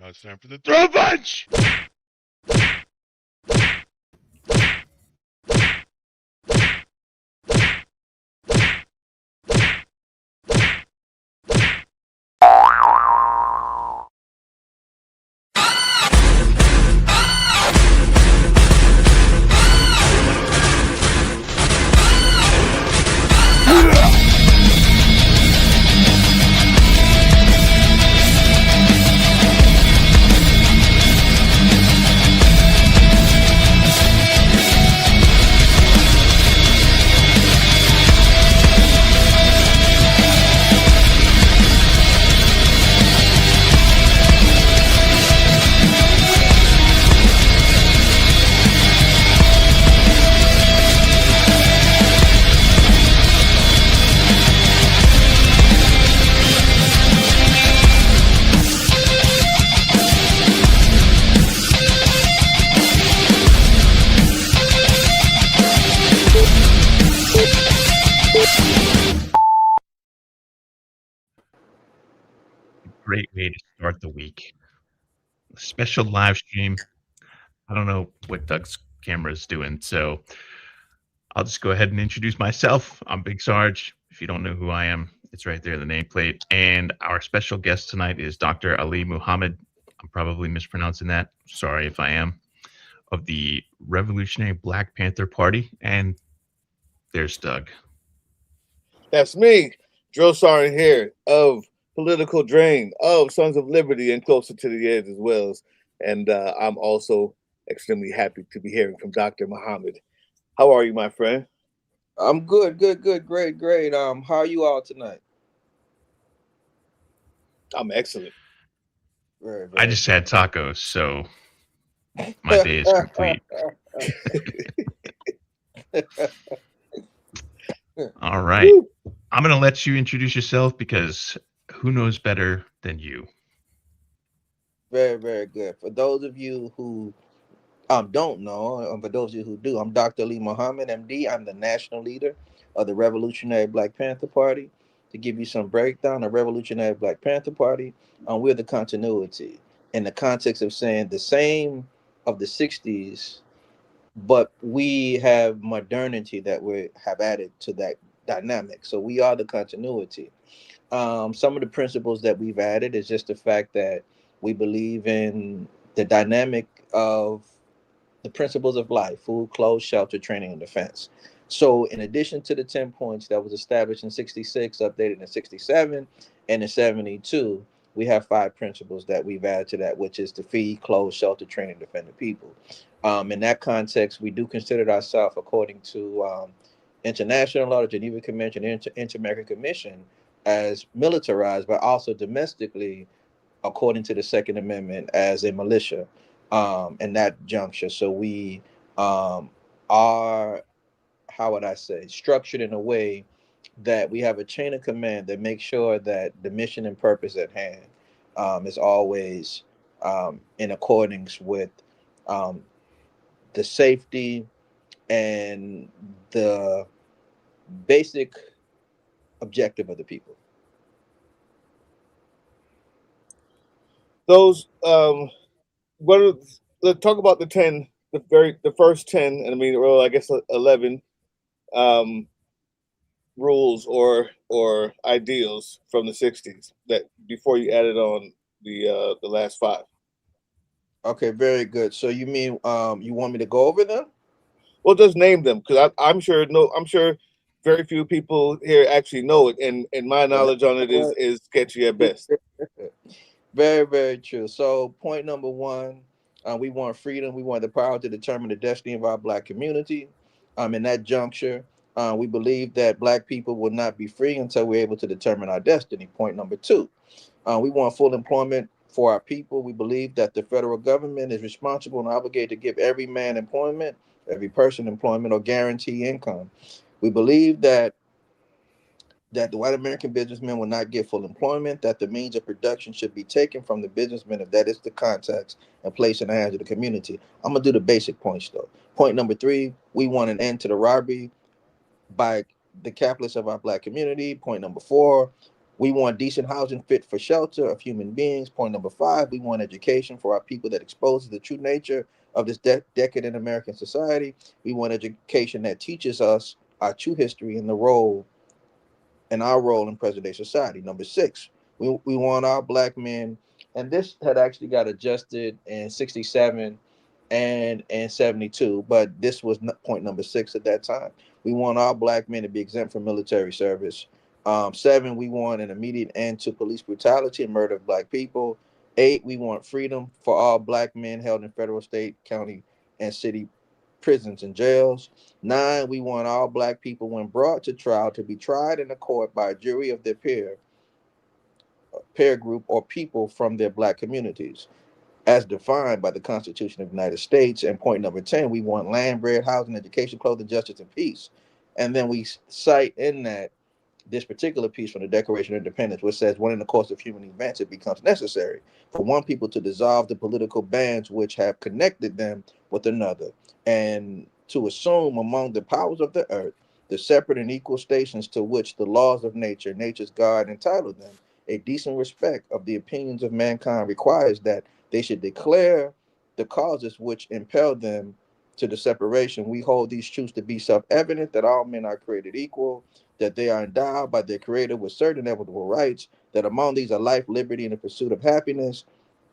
it's time for the throw punch! Great way to start the week. Special live stream. I don't know what Doug's camera is doing, so I'll just go ahead and introduce myself. I'm BigSarge. If you don't know who I am, it's right there in the nameplate. And our special guest tonight is Dr. Alli Mohammed. I'm probably mispronouncing that. Sorry if I am. Of the Revolutionary Black Panther Party. And there's Doug. That's me, Drill Sergeant here of Political Drain, of Sons of Liberty, and Closer to the Edge as well. And I'm also extremely happy to be hearing from Dr. Mohammed. How are you, my friend? I'm good, great. How are you all tonight? I'm excellent. Very. I just had tacos, so my day is complete. All right. Woo. I'm going to let you introduce yourself because who knows better than you? Very good. For those of you who don't know, and for those of you who do, I'm Dr. Alli Mohammed, MD. I'm the national leader of the Revolutionary Black Panther Party. To give you some breakdown, the Revolutionary Black Panther Party, we're the continuity in the context of saying the same of the 60s, but we have modernity that we have added to that dynamic. So we are the continuity. Some of the principles that we've added is just the fact that we believe in the dynamic of the principles of life: food, clothes, shelter, training, and defense. So in addition to the 10 points that was established in 66, updated in 67, and in 72, we have 5 principles that we've added to that, which is to feed, clothe, shelter, train, and defend the people. In that context, we do consider ourselves, according to international law, the Geneva Convention, Inter-American Commission, as militarized, but also domestically, according to the Second Amendment, as a militia in that juncture. So we are, how would I say, structured in a way that we have a chain of command that makes sure that the mission and purpose at hand is always in accordance with the safety and the basic objective of the people. Those let's talk about the first 10, and I mean, well, I guess 11 rules or ideals from the 60s that before you added on the last 5. Okay, very good. So you mean you want me to go over them? Well, just name them, because I'm sure very few people here actually know it, and my knowledge on it is sketchy at best. Very true. So point number 1, we want freedom. We want the power to determine the destiny of our Black community. In that juncture, we believe that Black people will not be free until we're able to determine our destiny. Point number 2, we want full employment for our people. We believe that the federal government is responsible and obligated to give every man employment, every person employment, or guarantee income. We believe that the white American businessmen will not get full employment, that the means of production should be taken from the businessmen if that is the context, and placed in the hands of the community. I'm going to do the basic points, though. Point number 3, we want an end to the robbery by the capitalists of our Black community. Point number 4, We want decent housing fit for shelter of human beings. Point number five, we want education for our people that exposes the true nature of this decadent American society. We want education that teaches us our true history and the role and our role in present day society. Number six, we want our black men, and this had actually got adjusted in 67 and 72, but this was point number six at that time. We want all black men to be exempt from military service. Seven, we want an immediate end to police brutality and murder of black people. Eight, we want freedom for all black men held in federal, state, county, and city prisons and jails. Nine, we want all black people, when brought to trial, to be tried in a court by a jury of their peer group, or people from their black communities, as defined by the Constitution of the United States. And point number 10, we want land, bread, housing, education, clothing, justice, and peace. And then we cite in that this particular piece from the Declaration of Independence, which says, when in the course of human events it becomes necessary for one people to dissolve the political bands which have connected them with another, and to assume among the powers of the earth the separate and equal stations to which the laws of nature, nature's God, entitle them, a decent respect of the opinions of mankind requires that they should declare the causes which impel them to the separation. We hold these truths to be self-evident, that all men are created equal, that they are endowed by their creator with certain inevitable rights, that among these are life, liberty, and the pursuit of happiness,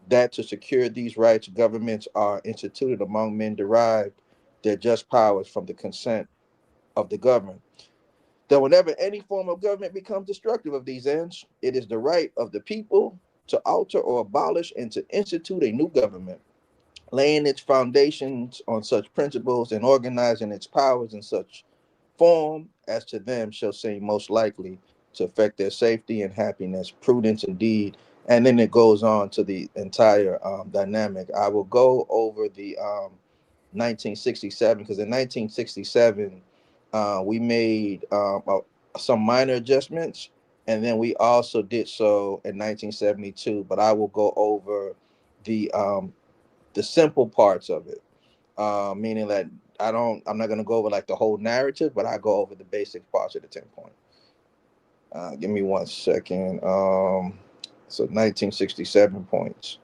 that to secure these rights, governments are instituted among men, derived their just powers from the consent of the governed. That whenever any form of government becomes destructive of these ends, it is the right of the people to alter or abolish and to institute a new government, laying its foundations on such principles and organizing its powers in such form as to them shall seem most likely to affect their safety and happiness, prudence, indeed. And then it goes on to the entire dynamic. I will go over the 1967, because in 1967 we made some minor adjustments, and then we also did so in 1972. But I will go over the um, the simple parts of it, meaning that I'm not going to go over like the whole narrative, but I go over the basic parts of the 10 point. Give me 1 second. So 1967 points.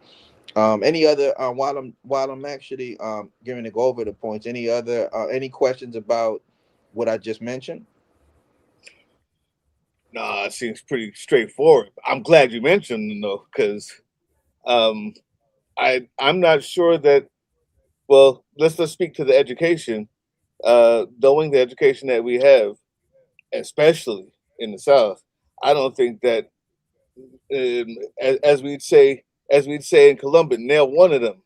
Any other while I'm actually giving to go over the points, any other any questions about what I just mentioned? Nah, it seems pretty straightforward. I'm glad you mentioned them though, because um, I'm not sure that. Well, let's speak to the education. Knowing the education that we have, especially in the South, I don't think that, as we'd say in Columbus, nail one of them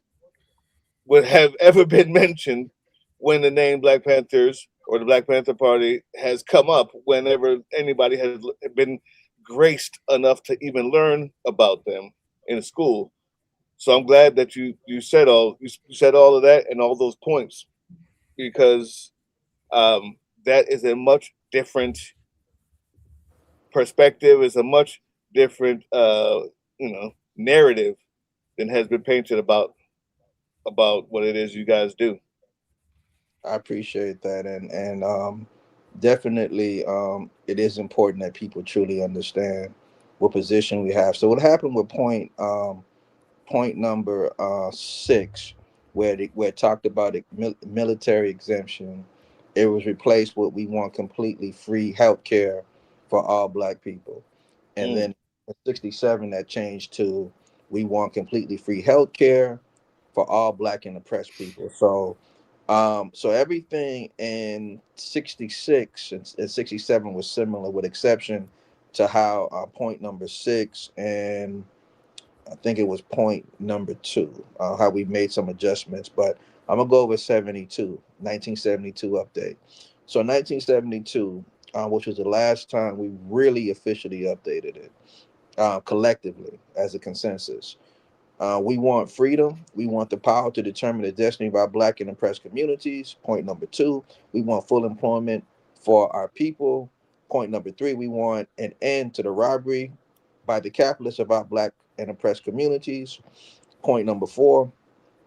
would have ever been mentioned when the name Black Panthers or the Black Panther Party has come up. Whenever anybody has been graced enough to even learn about them in school. So I'm glad that you said all of that and all those points, because that is a much different perspective. Is a much different narrative than has been painted about what it is you guys do. I appreciate that, and definitely it is important that people truly understand what position we have. So what happened with point number six, where it talked about military exemption, it was replaced with, we want completely free health care for all black people. And Mm, then in 67 that changed to, we want completely free health care for all black and oppressed people. So everything in 66 and 67 was similar, with exception to how point number six, and I think it was point number two, how we made some adjustments. But I'm gonna go over 72, 1972 update. So 1972, which was the last time we really officially updated it collectively as a consensus. We want freedom. We want the power to determine the destiny of our black and oppressed communities. Point number two, we want full employment for our people. Point number three, we want an end to the robbery by the capitalists of our black and oppressed communities. Point number four,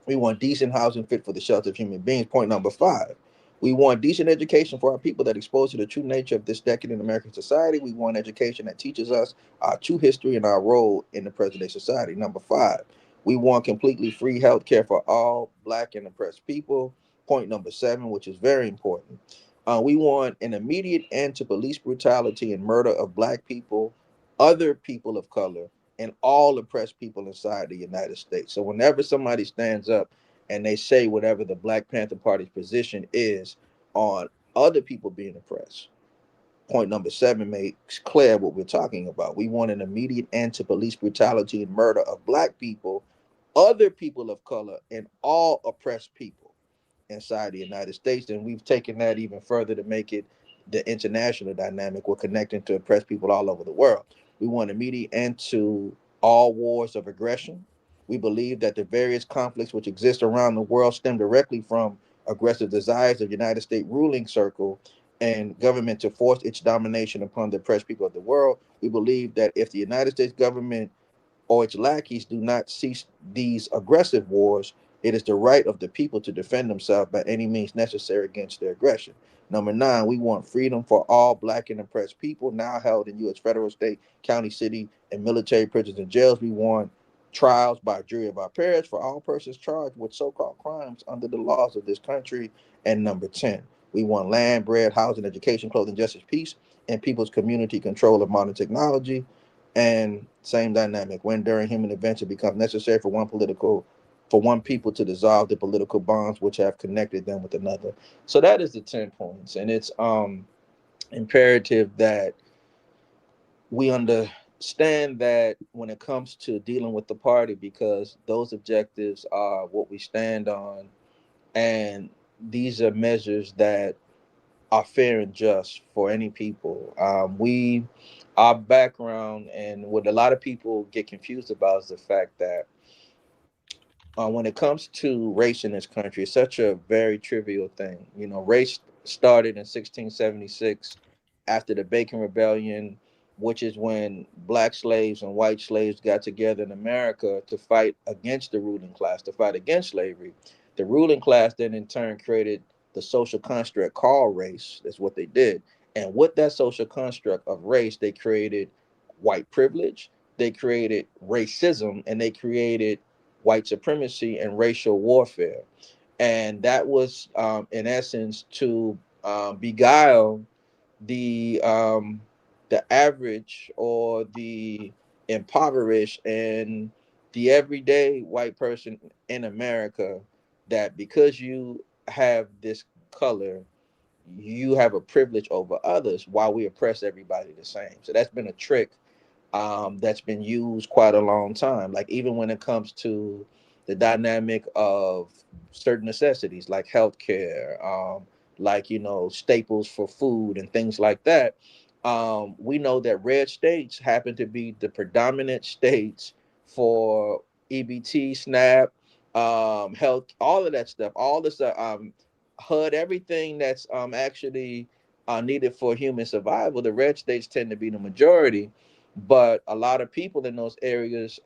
we want decent housing fit for the shelter of human beings. Point number five, We want decent education for our people that expose to the true nature of this decade in American society. We want education that teaches us our true history and our role in the present day society. Number five, we want completely free health care for all Black and oppressed people. Point number seven, which is very important. We want an immediate end to police brutality and murder of Black people, other people of color, and all oppressed people inside the United States. So whenever somebody stands up and they say whatever the Black Panther Party's position is on other people being oppressed, point number seven makes clear what we're talking about. We want an immediate end to police brutality and murder of Black people, other people of color, and all oppressed people inside the United States. And we've taken that even further to make it the international dynamic. We're connecting to oppressed people all over the world. We want immediate end to all wars of aggression. We believe that the various conflicts which exist around the world stem directly from aggressive desires of the United States ruling circle and government to force its domination upon the oppressed people of the world. We believe that if the United States government or its lackeys do not cease these aggressive wars, it is the right of the people to defend themselves by any means necessary against their aggression. Number nine, we want freedom for all Black and oppressed people now held in U.S. federal, state, county, city, and military prisons and jails. We want trials by jury of our peers for all persons charged with so-called crimes under the laws of this country. And number 10, we want land, bread, housing, education, clothing, justice, peace, and people's community control of modern technology. And same dynamic when during human events it becomes necessary for one people to dissolve the political bonds which have connected them with another. So that is the 10 points, and it's imperative that we understand that when it comes to dealing with the party, because those objectives are what we stand on, and these are measures that are fair and just for any people. Our background, and what a lot of people get confused about, is the fact that when it comes to race in this country, it's such a very trivial thing. You know, race started in 1676 after the Bacon Rebellion, which is when black slaves and white slaves got together in America to fight against the ruling class, to fight against slavery. The ruling class then in turn created the social construct called race. That's what they did. And with that social construct of race, they created white privilege, they created racism, and they created white supremacy and racial warfare. And that was, in essence, to beguile the um, the average or the impoverished and the everyday white person in America, that because you have this color, you have a privilege over others while we oppress everybody the same. So that's been a trick that's been used quite a long time. Like even when it comes to the dynamic of certain necessities like healthcare, like staples for food and things like that. We know that red states happen to be the predominant states for EBT, SNAP, health, all of that stuff, all this HUD, everything that's actually needed for human survival. The red states tend to be the majority, but a lot of people in those areas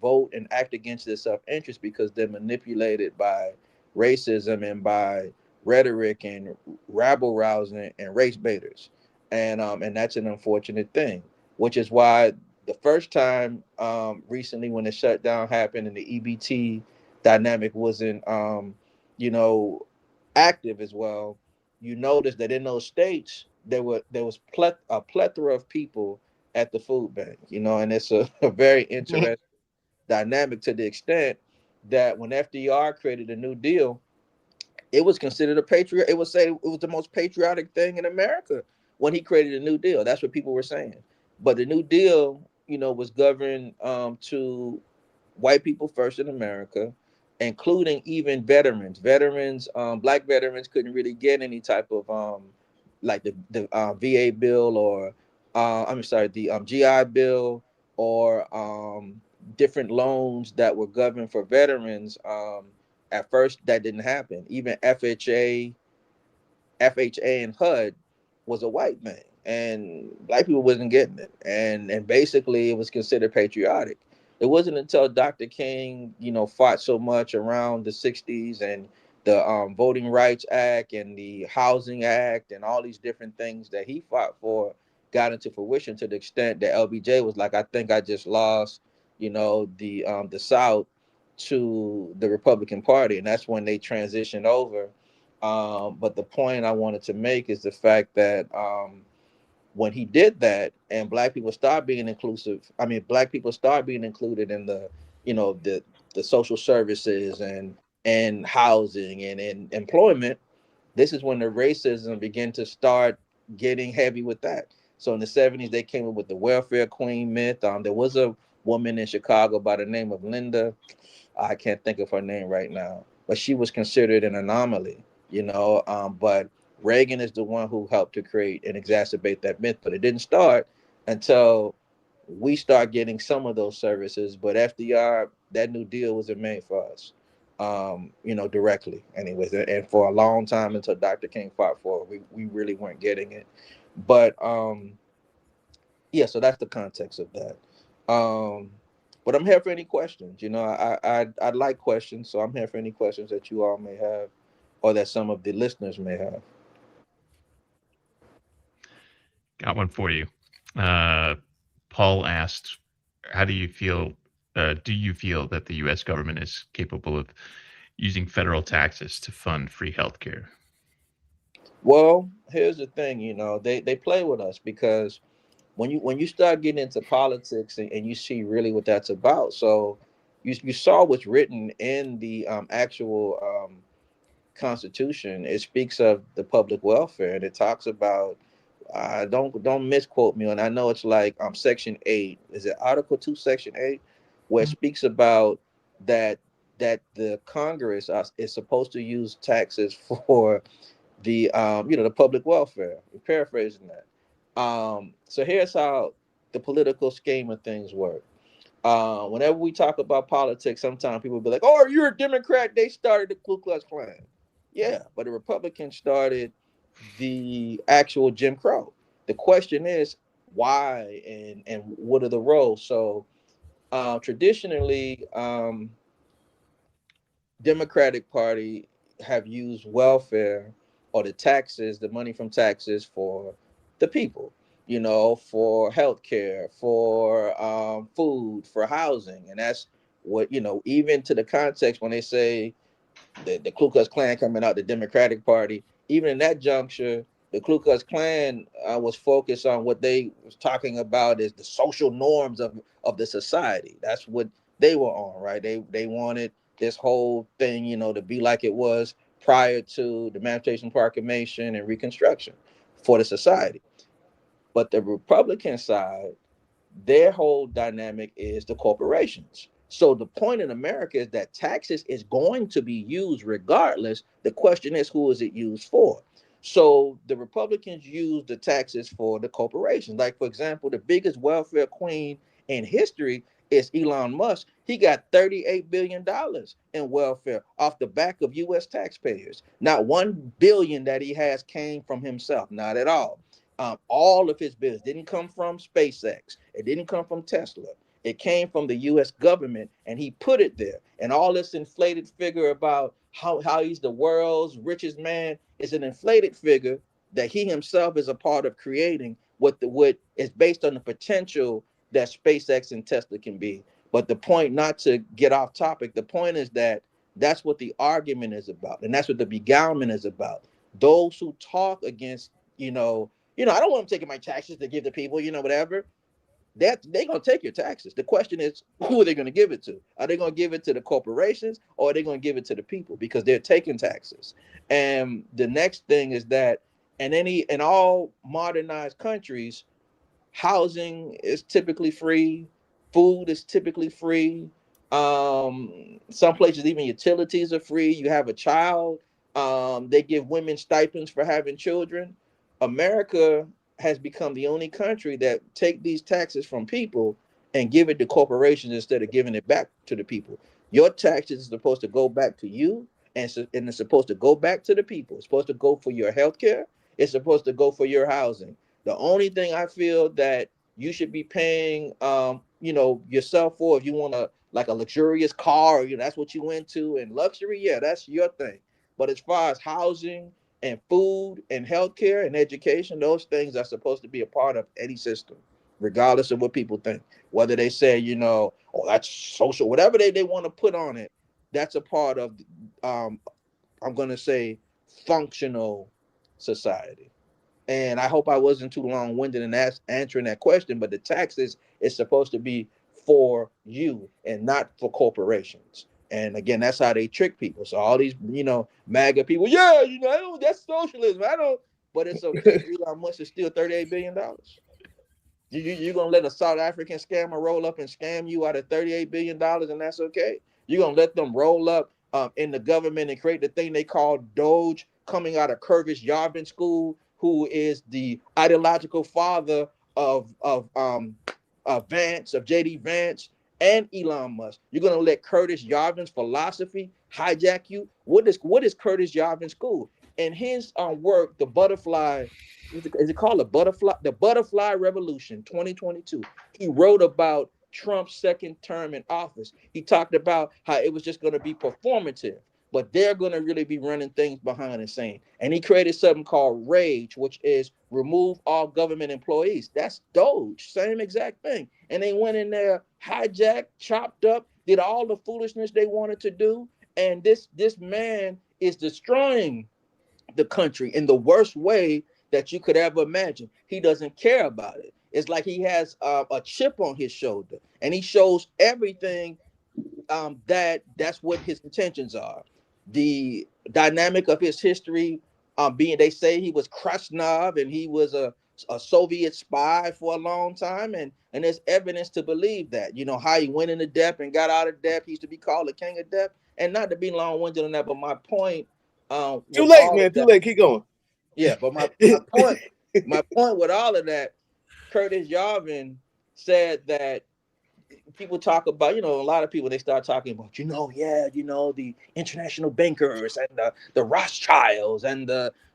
vote and act against their self-interest because they're manipulated by racism and by rhetoric and rabble rousing and race baiters, and that's an unfortunate thing. Which is why the first time recently when the shutdown happened and the EBT dynamic wasn't you know active as well, you notice that in those states there was a plethora of people at the food bank, and it's a very interesting dynamic to the extent that when FDR created a New Deal, it was considered a patriot. It was say it was the most patriotic thing in America when he created a New Deal. That's what people were saying. But the New Deal, was governed to white people first in America, including even veterans. Black veterans couldn't really get any type of like the VA bill or I'm sorry, the GI Bill or different loans that were governed for veterans. At first, that didn't happen. Even FHA and HUD was a white man, and black people wasn't getting it, and basically it was considered patriotic. It wasn't until Dr. King, fought so much around the '60s and the Voting Rights Act and the Housing Act and all these different things that he fought for got into fruition to the extent that LBJ was like, I think I just lost, the South to the Republican Party, and that's when they transitioned over. But the point I wanted to make is the fact that when he did that and black people start being inclusive, I mean, black people start being included in the, you know, the social services and housing and employment, this is when the racism began to start getting heavy with that. So in the 70s, they came up with the welfare queen myth. There was a woman in Chicago by the name of Linda. I can't think of her name right now, but she was considered an anomaly, But Reagan is the one who helped to create and exacerbate that myth, but it didn't start until we start getting some of those services. But FDR, that New Deal wasn't made for us, directly, anyways. And for a long time until Dr. King fought for it, we really weren't getting it. But yeah, so that's the context of that. But I'm here for any questions. I like questions, so I'm here for any questions that you all may have, or that some of the listeners may have. Got one for you. Uh, Paul asked, "How do you feel? Do you feel that the U.S. government is capable of using federal taxes to fund free healthcare?" Well, here's the thing. They play with us because when you start getting into politics and you see really what that's about. So you saw what's written in the actual Constitution. It speaks of the public welfare, and it talks about. Don't misquote me on. I know it's like Section 8. Is it Article 2, Section 8, where it speaks about that the Congress is supposed to use taxes for the public welfare. I'm paraphrasing that. So here's how the political scheme of things work. Whenever we talk about politics, sometimes people be like, "Oh, you're a Democrat. They started the Ku Klux Klan." Yeah, but the Republicans started the actual Jim Crow. The question is why and what are the roles? So traditionally, Democratic Party have used welfare or the taxes, the money from taxes for the people, for healthcare, for food, for housing. And that's what, even to the context when they say the Ku Klux Klan coming out the Democratic Party, even in that juncture, the Ku Klux Klan was focused on what they was talking about is the social norms of the society. That's what they were on, right? They wanted this whole thing, to be like it was prior to the Emancipation Proclamation and Reconstruction for the society. But the Republican side, their whole dynamic is the corporations. So the point in America is that taxes is going to be used regardless. The question is, who is it used for? So the Republicans use the taxes for the corporations. Like, for example, the biggest welfare queen in history is Elon Musk. He got $38 billion in welfare off the back of US taxpayers. Not 1 billion that he has came from himself, not at all. All of his bills didn't come from SpaceX. It didn't come from Tesla. It came from the U.S. government, and he put it there. And all this inflated figure about how he's the world's richest man is an inflated figure that he himself is a part of creating. What is based on the potential that SpaceX and Tesla can be. But the point, not to get off topic, the point is that that's what the argument is about, and that's what the beguilement is about. Those who talk against, I don't want them taking my taxes to give to people, whatever. They're gonna take your taxes. The question is, who are they gonna give it to? Are they gonna give it to the corporations or are they gonna give it to the people? Because they're taking taxes. And the next thing is that in all modernized countries, housing is typically free, food is typically free. Some places even utilities are free. You have a child, they give women stipends for having children. America has become the only country that take these taxes from people and give it to corporations instead of giving it back to the people. Your taxes are supposed to go back to you, and it's supposed to go back to the people. It's supposed to go for your health care. It's supposed to go for your housing. The only thing I feel that you should be paying, yourself for, if you want a like a luxurious car, or that's what you into and luxury, yeah, that's your thing. But as far as housing and food and healthcare and education, those things are supposed to be a part of any system, regardless of what people think. Whether they say, oh, that's social, whatever they want to put on it, that's a part of, um, I'm going to say, functional society. And I hope I wasn't too long-winded in answering that question, but the taxes is supposed to be for you and not for corporations. And again, that's how they trick people. So all these, MAGA people, yeah, I don't, that's socialism. I don't, but it's okay. Elon Musk is still $38 billion. You're gonna let a South African scammer roll up and scam you out of $38 billion, and that's okay. You're gonna let them roll up in the government and create the thing they call Doge, coming out of Curtis Yarvin School, who is the ideological father of Vance, of JD Vance, and Elon Musk. You're gonna let Curtis Yarvin's philosophy hijack you. What is Curtis Yarvin School? In his work, The Butterfly, is it called the Butterfly Revolution 2022? He wrote about Trump's second term in office. He talked about how it was just going to be performative, but they're going to really be running things behind the scene. And he created something called Rage, which is remove all government employees. That's Doge, same exact thing. And they went in there, hijacked, chopped up, did all the foolishness they wanted to do. And this man is destroying the country in the worst way that you could ever imagine. He doesn't care about it. It's like he has a chip on his shoulder, and he shows everything that's what his intentions are. The dynamic of his history, being they say he was Krasnov and he was a Soviet spy for a long time, and there's evidence to believe that. How he went into debt and got out of debt. He used to be called the king of debt. And not to be long-winded on that, but my point Too with late, all of man. Too that, late. Keep going. yeah. But my point with all of that, Curtis Yarvin said that people talk about, a lot of people, they start talking about, yeah, the international bankers and the Rothschilds and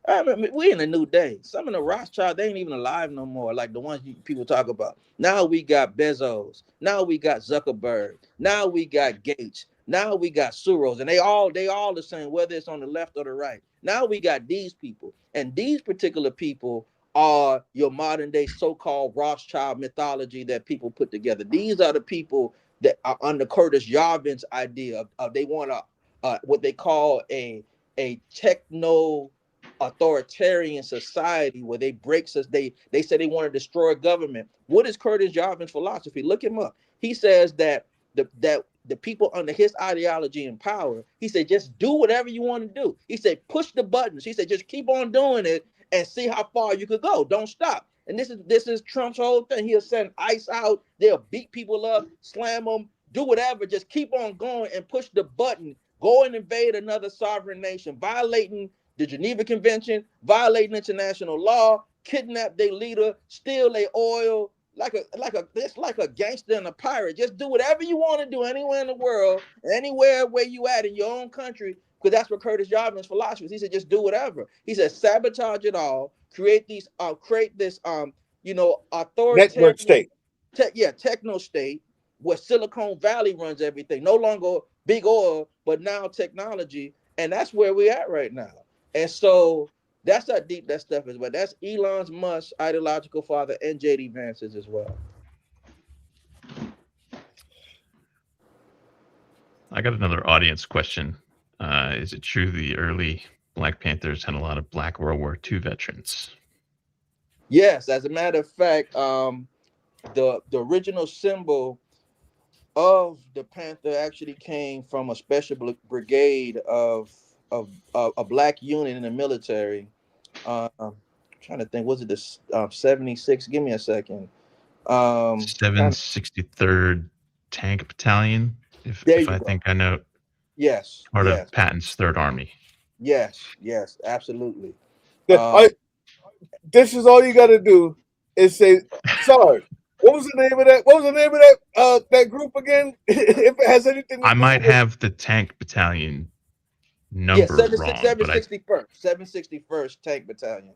I mean, we in a new day. Some of the Rothschilds, they ain't even alive no more, like the ones people talk about. Now we got Bezos. Now we got Zuckerberg. Now we got Gates. Now we got Soros, and they all the same, whether it's on the left or the right. Now we got these people, and these particular people are your modern day so-called Rothschild mythology that people put together. These are the people that are under Curtis Yarvin's idea of they want what they call a techno authoritarian society where they break us. They say they want to destroy government. What is Curtis Yarvin's philosophy? Look him up. He says that the people under his ideology and power, he said, just do whatever you want to do. He said, push the buttons. He said, just keep on doing it and see how far you could go. Don't stop. And this is Trump's whole thing. He'll send ICE out. They'll beat people up, slam them, do whatever. Just keep on going and push the button. Go and invade another sovereign nation, violating the Geneva Convention, violating international law, kidnap their leader, steal their oil, it's like a gangster and a pirate. Just do whatever you want to do anywhere in the world, anywhere where you at in your own country, because that's what Curtis Yarvin's philosophy is. He said, just do whatever. He said, sabotage it all, create this Network authoritarian state. techno state where Silicon Valley runs everything. No longer big oil, but now technology. And that's where we're at right now. And so that's how deep that stuff is. But that's Elon Musk's ideological father and JD Vance's as well. I got another audience question. Is it true the early Black Panthers had a lot of Black World War II veterans? Yes, as a matter of fact, the original symbol of the Panther actually came from a special brigade of a black unit in the military. I'm trying to think, was it the 76? Give me a second. Trying to, 763rd Tank Battalion, there if you I go. think I know, Yes, part of yes, Patton's Third Army. yes, absolutely. I, this is all you got to do is say, Sarge. What was the name of that? What was the name of that group again? If it has anything to I do might with have the Tank Battalion Yeah, number wrong, but I 761st Tank Battalion.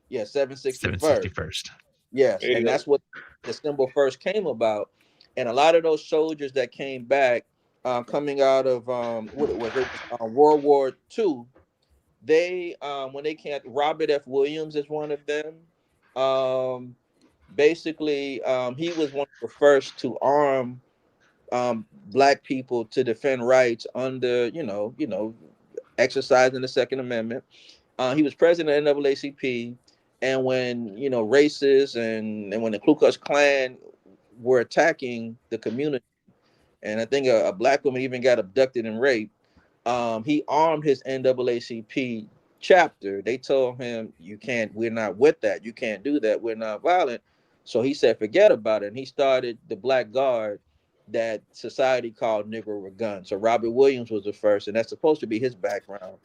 Yeah, 761st. 761st. Yes, there you and go. that's what the symbol first came about. And a lot of those soldiers that came back, coming out of what it was World War II, They when they can't, Robert F. Williams is one of them. Um, Basically, he was one of the first to arm black people to defend rights under, exercising the Second Amendment. He was president of the NAACP, and when racists and when the Ku Klux Klan were attacking the community, and I think a black woman even got abducted and raped. He armed his NAACP chapter. They told him, "You can't. We're not with that. You can't do that. We're not violent." So he said, "Forget about it." And he started the Black Guard that society called Negro with Guns. So Robert Williams was the first, and that's supposed to be his background,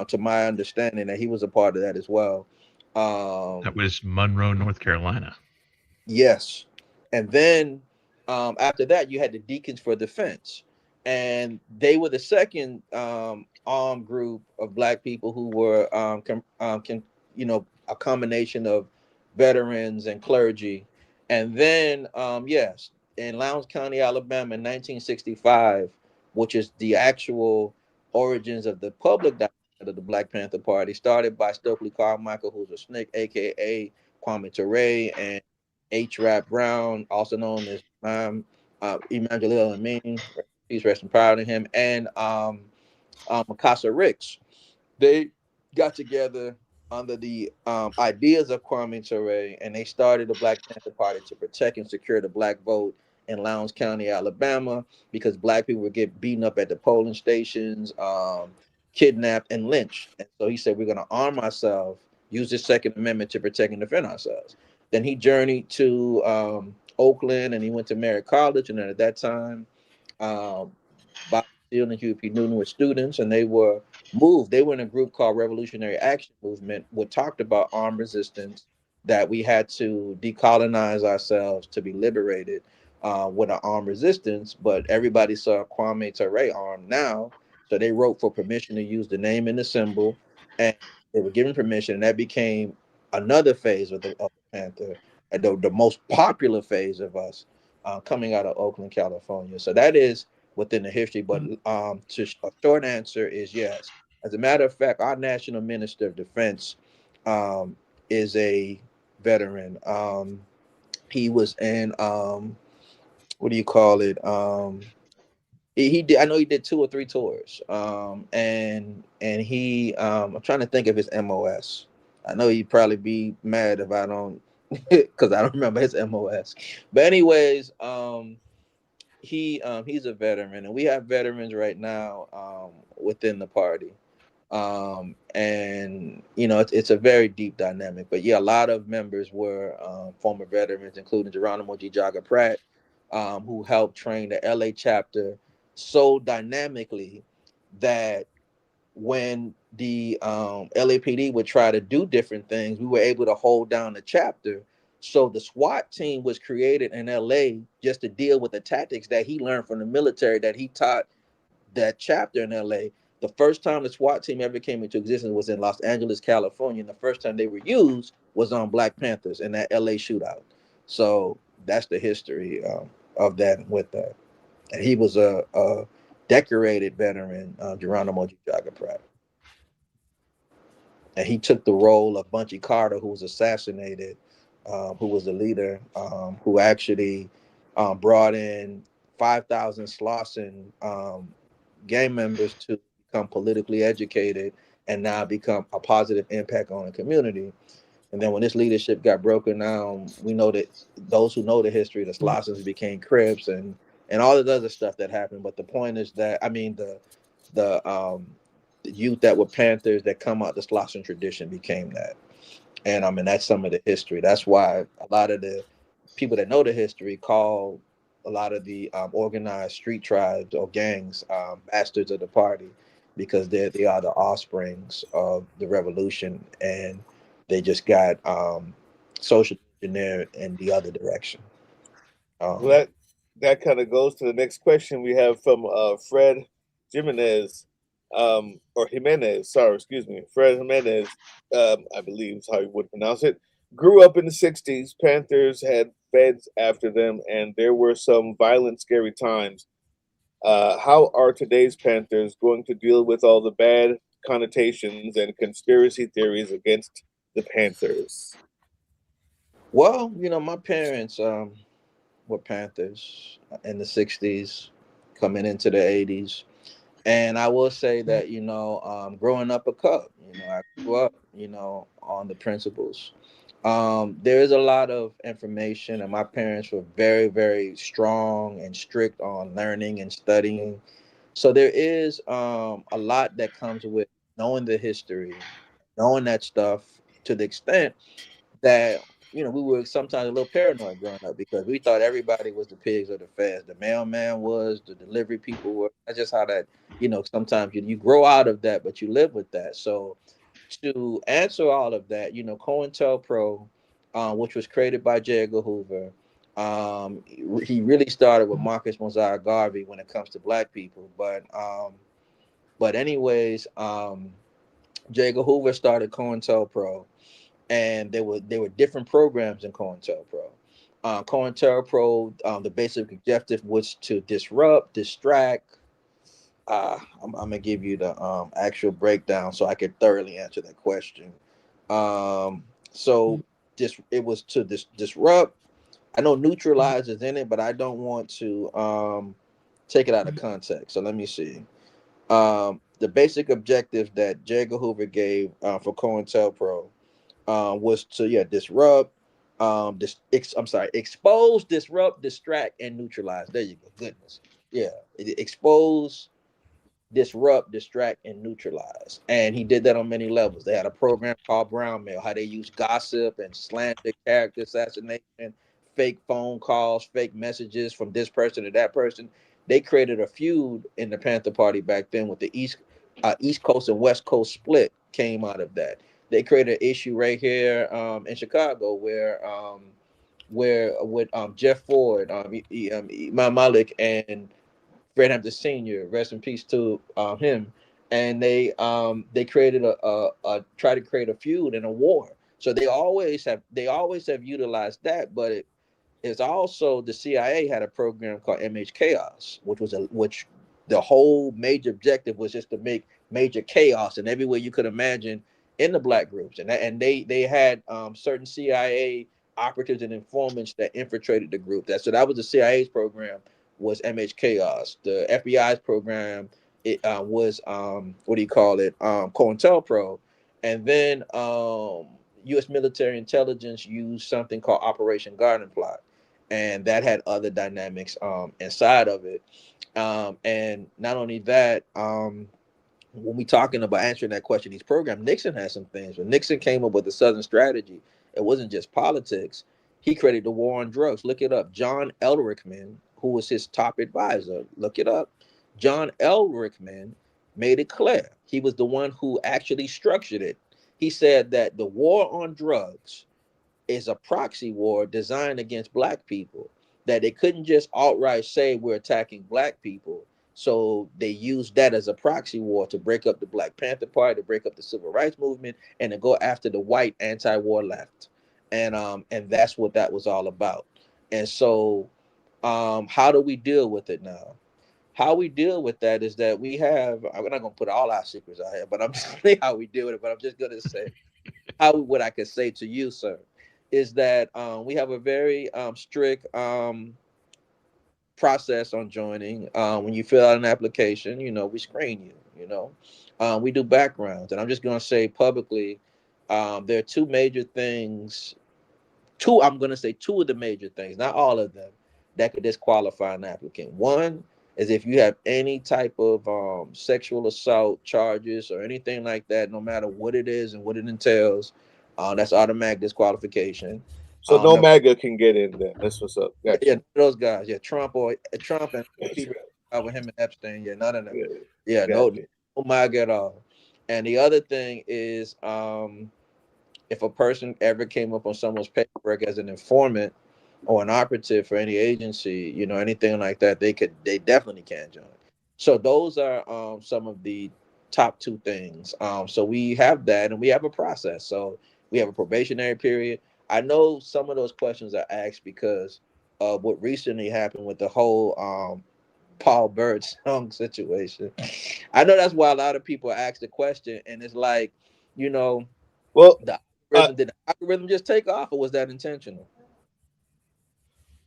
to my understanding, that he was a part of that as well. That Um, was Monroe, North Carolina. Yes. And then after that, you had the Deacons for Defense. And they were the second armed group of black people who were, a combination of veterans and clergy. And then, yes, in Lowndes County, Alabama in 1965, which is the actual origins of the public dialogue of the Black Panther Party, started by Stokely Carmichael, who's a SNCC, aka Kwame Ture, and H. Rap Brown, also known as Emmanuel Amin, peace, rest in power to him, and Mikasa Ricks. They got together under the ideas of Kwame Ture, and they started the Black Panther Party to protect and secure the black vote in Lowndes County, Alabama, because black people would get beaten up at the polling stations, kidnapped, and lynched. And so he said, "We're going to arm ourselves, use the Second Amendment to protect and defend ourselves." Then he journeyed to Oakland, and he went to Merritt College, and then at that time, um, Bob Steele and Huey P. Newton were students, and they were moved. They were in a group called Revolutionary Action Movement, which talked about armed resistance, that we had to decolonize ourselves to be liberated with an armed resistance. But everybody saw Kwame Ture armed now, so they wrote for permission to use the name and the symbol, and they were given permission, and that became another phase of the Panther, and the most popular phase of us coming out of Oakland, California. So that is within the history. But a short answer is yes. As a matter of fact, our National Minister of Defense um, is a veteran. He was in what do you call it? He did. I know he did 2 or 3 tours. And he I'm trying to think of his MOS. I know he'd probably be mad if I don't, because I don't remember his MOS. But anyways, he's a veteran, and we have veterans right now within the party. And it's a very deep dynamic. But yeah, a lot of members were former veterans, including Geronimo G. Jaga Pratt, who helped train the LA chapter so dynamically that when the LAPD would try to do different things, we were able to hold down the chapter. So the SWAT team was created in LA just to deal with the tactics that he learned from the military, that he taught that chapter in LA. The first time the SWAT team ever came into existence was in Los Angeles, California. And the first time they were used was on Black Panthers in that LA shootout. So that's the history of that with that. And he was a decorated veteran, Geronimo G. Jaga Pratt. And he took the role of Bunchy Carter, who was assassinated, who was the leader, who actually brought in 5,000 Slauson gang members to become politically educated and now become a positive impact on the community. And then when this leadership got broken down, we know that those who know the history, the Slossons became Crips and all of the other stuff that happened. But the point is that, I mean, the youth that were Panthers that come out the Slauson tradition became that. And I mean, that's some of the history. That's why a lot of the people that know the history call a lot of the organized street tribes or gangs bastards of the party, because they are the offsprings of the revolution, and they just got social engineered in the other direction. Well, Um, that kind of goes to the next question we have from Fred Jimenez, or Jimenez. Sorry, excuse me, Fred Jimenez. I believe is how you would pronounce it. Grew up in the '60s. Panthers had feds after them, and there were some violent, scary times. How are today's Panthers going to deal with all the bad connotations and conspiracy theories against the Panthers? Well, my parents were Panthers in the '60s, coming into the '80s. And I will say that, growing up a Cub, I grew up, on the principles. There is a lot of information, and my parents were very, very strong and strict on learning and studying. So there is a lot that comes with knowing the history, knowing that stuff to the extent that we were sometimes a little paranoid growing up because we thought everybody was the pigs or the feds. The mailman was, the delivery people were. That's just how that, sometimes you grow out of that, but you live with that. So to answer all of that, COINTELPRO, which was created by J. Edgar Hoover, he really started with Marcus Mosiah Garvey when it comes to black people. But anyways, J. Edgar Hoover started COINTELPRO, and there were different programs in COINTELPRO. COINTELPRO, the basic objective was to disrupt, distract. I'm gonna give you the actual breakdown so I could thoroughly answer that question. So it was to disrupt. I know neutralize is in it, but I don't want to take it out of context. So let me see. The basic objective that J. Edgar Hoover gave for COINTELPRO was to disrupt, expose, disrupt, distract, and neutralize. There you go. Goodness, yeah, expose, disrupt, distract, and neutralize. And he did that on many levels. They had a program called Brown Mail, how they used gossip and slander, character assassination, fake phone calls, fake messages from this person to that person. They created a feud in the Panther Party back then with the East Coast and West Coast split came out of that. They created an issue right here in Chicago where with Jeff Ford, Imam Malik, and Fred Hampton Sr. Rest in peace to him. And they created a try to create a feud and a war. So they always have utilized that, but it's also the CIA had a program called MH Chaos, which the whole major objective was just to make major chaos and everywhere you could imagine in the black groups, and they had certain CIA operatives and informants that infiltrated the group. That was the CIA's program, was MH Chaos. The FBI's program, it was what do you call it, COINTELPRO, and then U.S. military intelligence used something called Operation Garden Plot, and that had other dynamics inside of it. And not only that, when we talking about answering that question, these programs, Nixon had some things. When Nixon came up with the Southern strategy, it wasn't just politics. He created the war on drugs. Look it up. John Ehrlichman, who was his top advisor, look it up. John Ehrlichman made it clear. He was the one who actually structured it. He said that the war on drugs is a proxy war designed against black people, that they couldn't just outright say we're attacking black people. So they used that as a proxy war to break up the Black Panther Party, to break up the civil rights movement, and to go after the white anti-war left. And that's what that was all about. And so how do we deal with it now? How we deal with that is that I'm not gonna put all our secrets out here, but I'm just saying how we deal with it. But I'm just gonna say how what I could say to you, sir, is that we have a very strict process on joining. When you fill out an application, we screen you. We do backgrounds, and I'm just going to say publicly, there are two major things. I'm going to say two of the major things, not all of them, that could disqualify an applicant. One is if you have any type of sexual assault charges or anything like that, no matter what it is and what it entails, that's automatic disqualification. So no No, MAGA can get in there. That's what's up. yeah, Gotcha. those guys, yeah, Trump and Gotcha. people with him and Epstein, yeah, none of them, Yeah, yeah, gotcha. no MAGA at all. And the other thing is, if a person ever came up on someone's paperwork as an informant or an operative for any agency, anything like that, they definitely can't join. So those are some of the top two things. So we have that, and we have a process. So we have a probationary period. I know some of those questions are asked because of what recently happened with the whole Paul Birdsong situation. I know that's why a lot of people ask the question, and it's like, you know, Well, the uh, algorithm did the algorithm just take off, or was that intentional?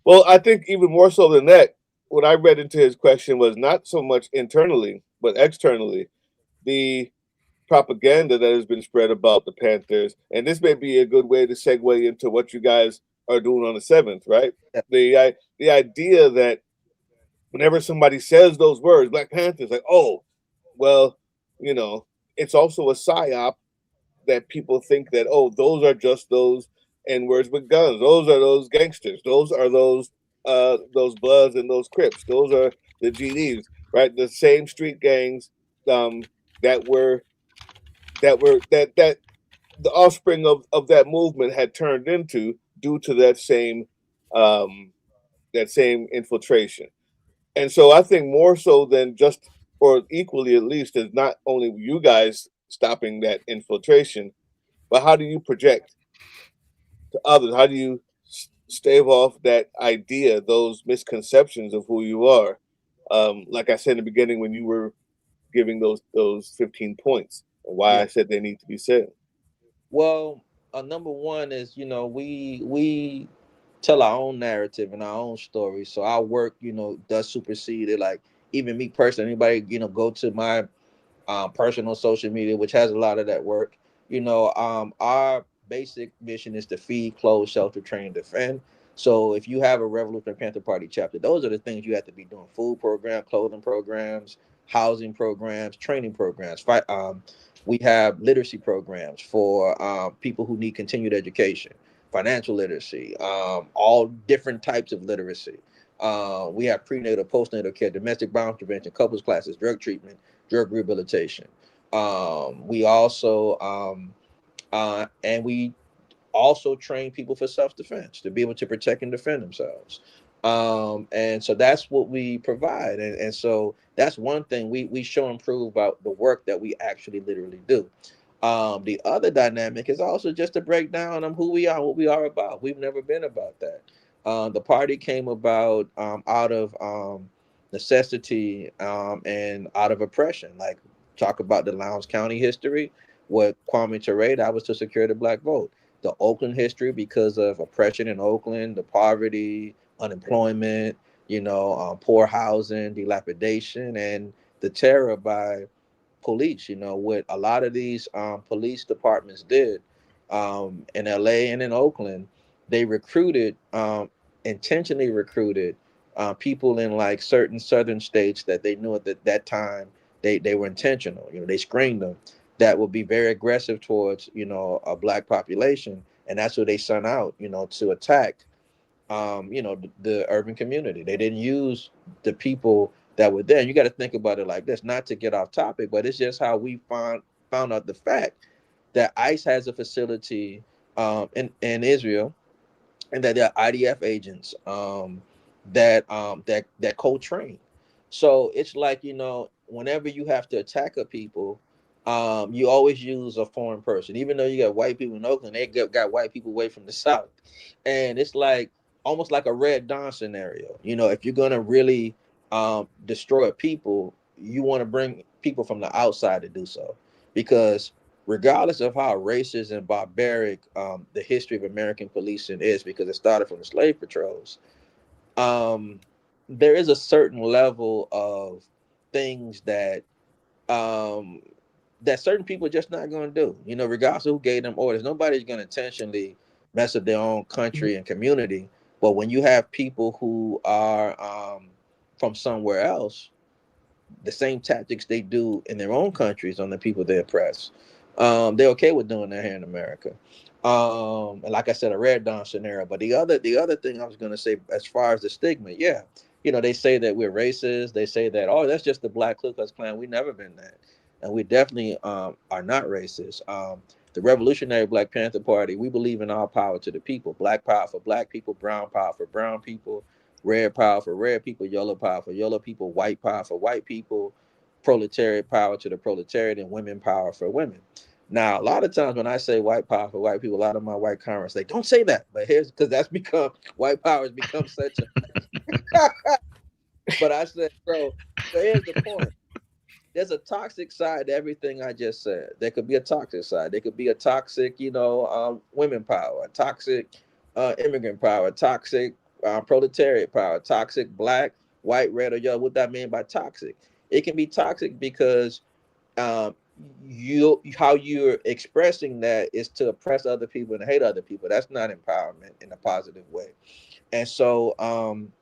well, I think even more so than that, what I read into his question was not so much internally, but externally. The propaganda that has been spread about the Panthers, and this may be a good way to segue into what you guys are doing on the 7th, right? Yeah, The idea that whenever somebody says those words, Black Panthers, like, oh, well, you know, it's also a psyop that people think that, oh, those are just those N words with guns. Those are those gangsters. Those are those Bloods and those Crips. Those are the GDs, right? The same street gangs um, that were that the offspring of that movement had turned into due to um, that same infiltration. And so I think more so than just, or equally at least, is not only you guys stopping that infiltration, but how do you project to others? How do you stave off that idea, those misconceptions of who you are? Like I said in the beginning, when you were giving those 15 points, and why yeah. I said they need to be said. Well, number one is, we tell our own narrative and our own story. So our work, does supersede it. Like, even me personally, anybody, go to my personal social media, which has a lot of that work. Our basic mission is to feed, clothe, shelter, train, defend. So if you have a Revolutionary Panther Party chapter, those are the things you have to be doing: food program, clothing programs, housing programs, training programs. We have literacy programs for people who need continued education, financial literacy, all different types of literacy. We have prenatal, postnatal care, domestic violence prevention, couples classes, drug treatment, drug rehabilitation. We also and we also train people for self-defense to be able to protect and defend themselves. And so that's what we provide. And so that's one thing we show and prove about the work that we actually literally do. The other dynamic is also just to break down who we are, what we are about. We've never been about that. The party came about out of necessity and out of oppression. Like, talk about the Lowndes County history with Kwame Ture, that was to secure the black vote. The Oakland history, because of oppression in Oakland, the poverty, unemployment, poor housing, dilapidation, and the terror by police. What a lot of these police departments did in LA and in Oakland, they intentionally recruited people in like certain southern states that they knew at that time they were intentional. They screened them that would be very aggressive towards a black population, and that's what they sent out to attack the urban community. They didn't use the people that were there. And you got to think about it like this, not to get off topic, but it's just how we found out the fact that ICE has a facility in Israel, and that there are IDF agents that co-train. So it's like, whenever you have to attack a people, you always use a foreign person. Even though you got white people in Oakland, they got white people away from the South, and it's like almost like a Red Dawn scenario. If you're gonna really destroy a people, you want to bring people from the outside to do so, because regardless of how racist and barbaric the history of American policing is, because it started from the slave patrols, um, there is a certain level of things um, that certain people are just not going to do. Regardless of who gave them orders, nobody's going to intentionally mess up their own country and community. But when you have people who are from somewhere else, the same tactics they do in their own countries on the people they oppress. They're okay with doing that here in America. And like I said, a Red Dawn scenario. But the other thing I was going to say, as far as the stigma, yeah, they say that we're racist. They say that, oh, that's just the Black Ku Klux Klan. We never been that, and we definitely are not racist. The Revolutionary Black Panther Party, we believe in all power to the people. Black power for Black people, brown power for brown people, red power for red people, yellow power for yellow people, white power for white people, proletariat power to the proletariat, and women power for women. Now, a lot of times when I say white power for white people, a lot of my white comrades say, "Don't say that." But here's because that's become white power has become such a But I said, so here's the point. There's a toxic side to everything I just said. There could be a toxic side. There could be a toxic, women power, a toxic immigrant power, toxic proletariat power, toxic black, white, red, or yellow. What that mean by toxic? It can be toxic because um, you how you're expressing that is to oppress other people and hate other people. That's not empowerment in a positive way. And so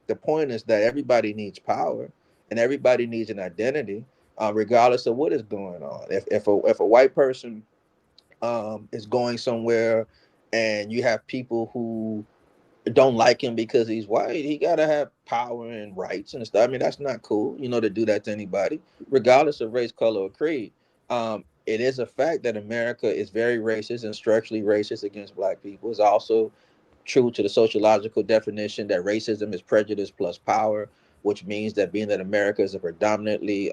the point is that everybody needs power and everybody needs an identity, regardless of what is going on. If a white person is going somewhere and you have people who don't like him because he's white, he gotta have power and rights and stuff. I mean, that's not cool, to do that to anybody, regardless of race, color, or creed. It is a fact that America is very racist and structurally racist against black people. It's also true to the sociological definition that racism is prejudice plus power, which means that being that America is a predominantly,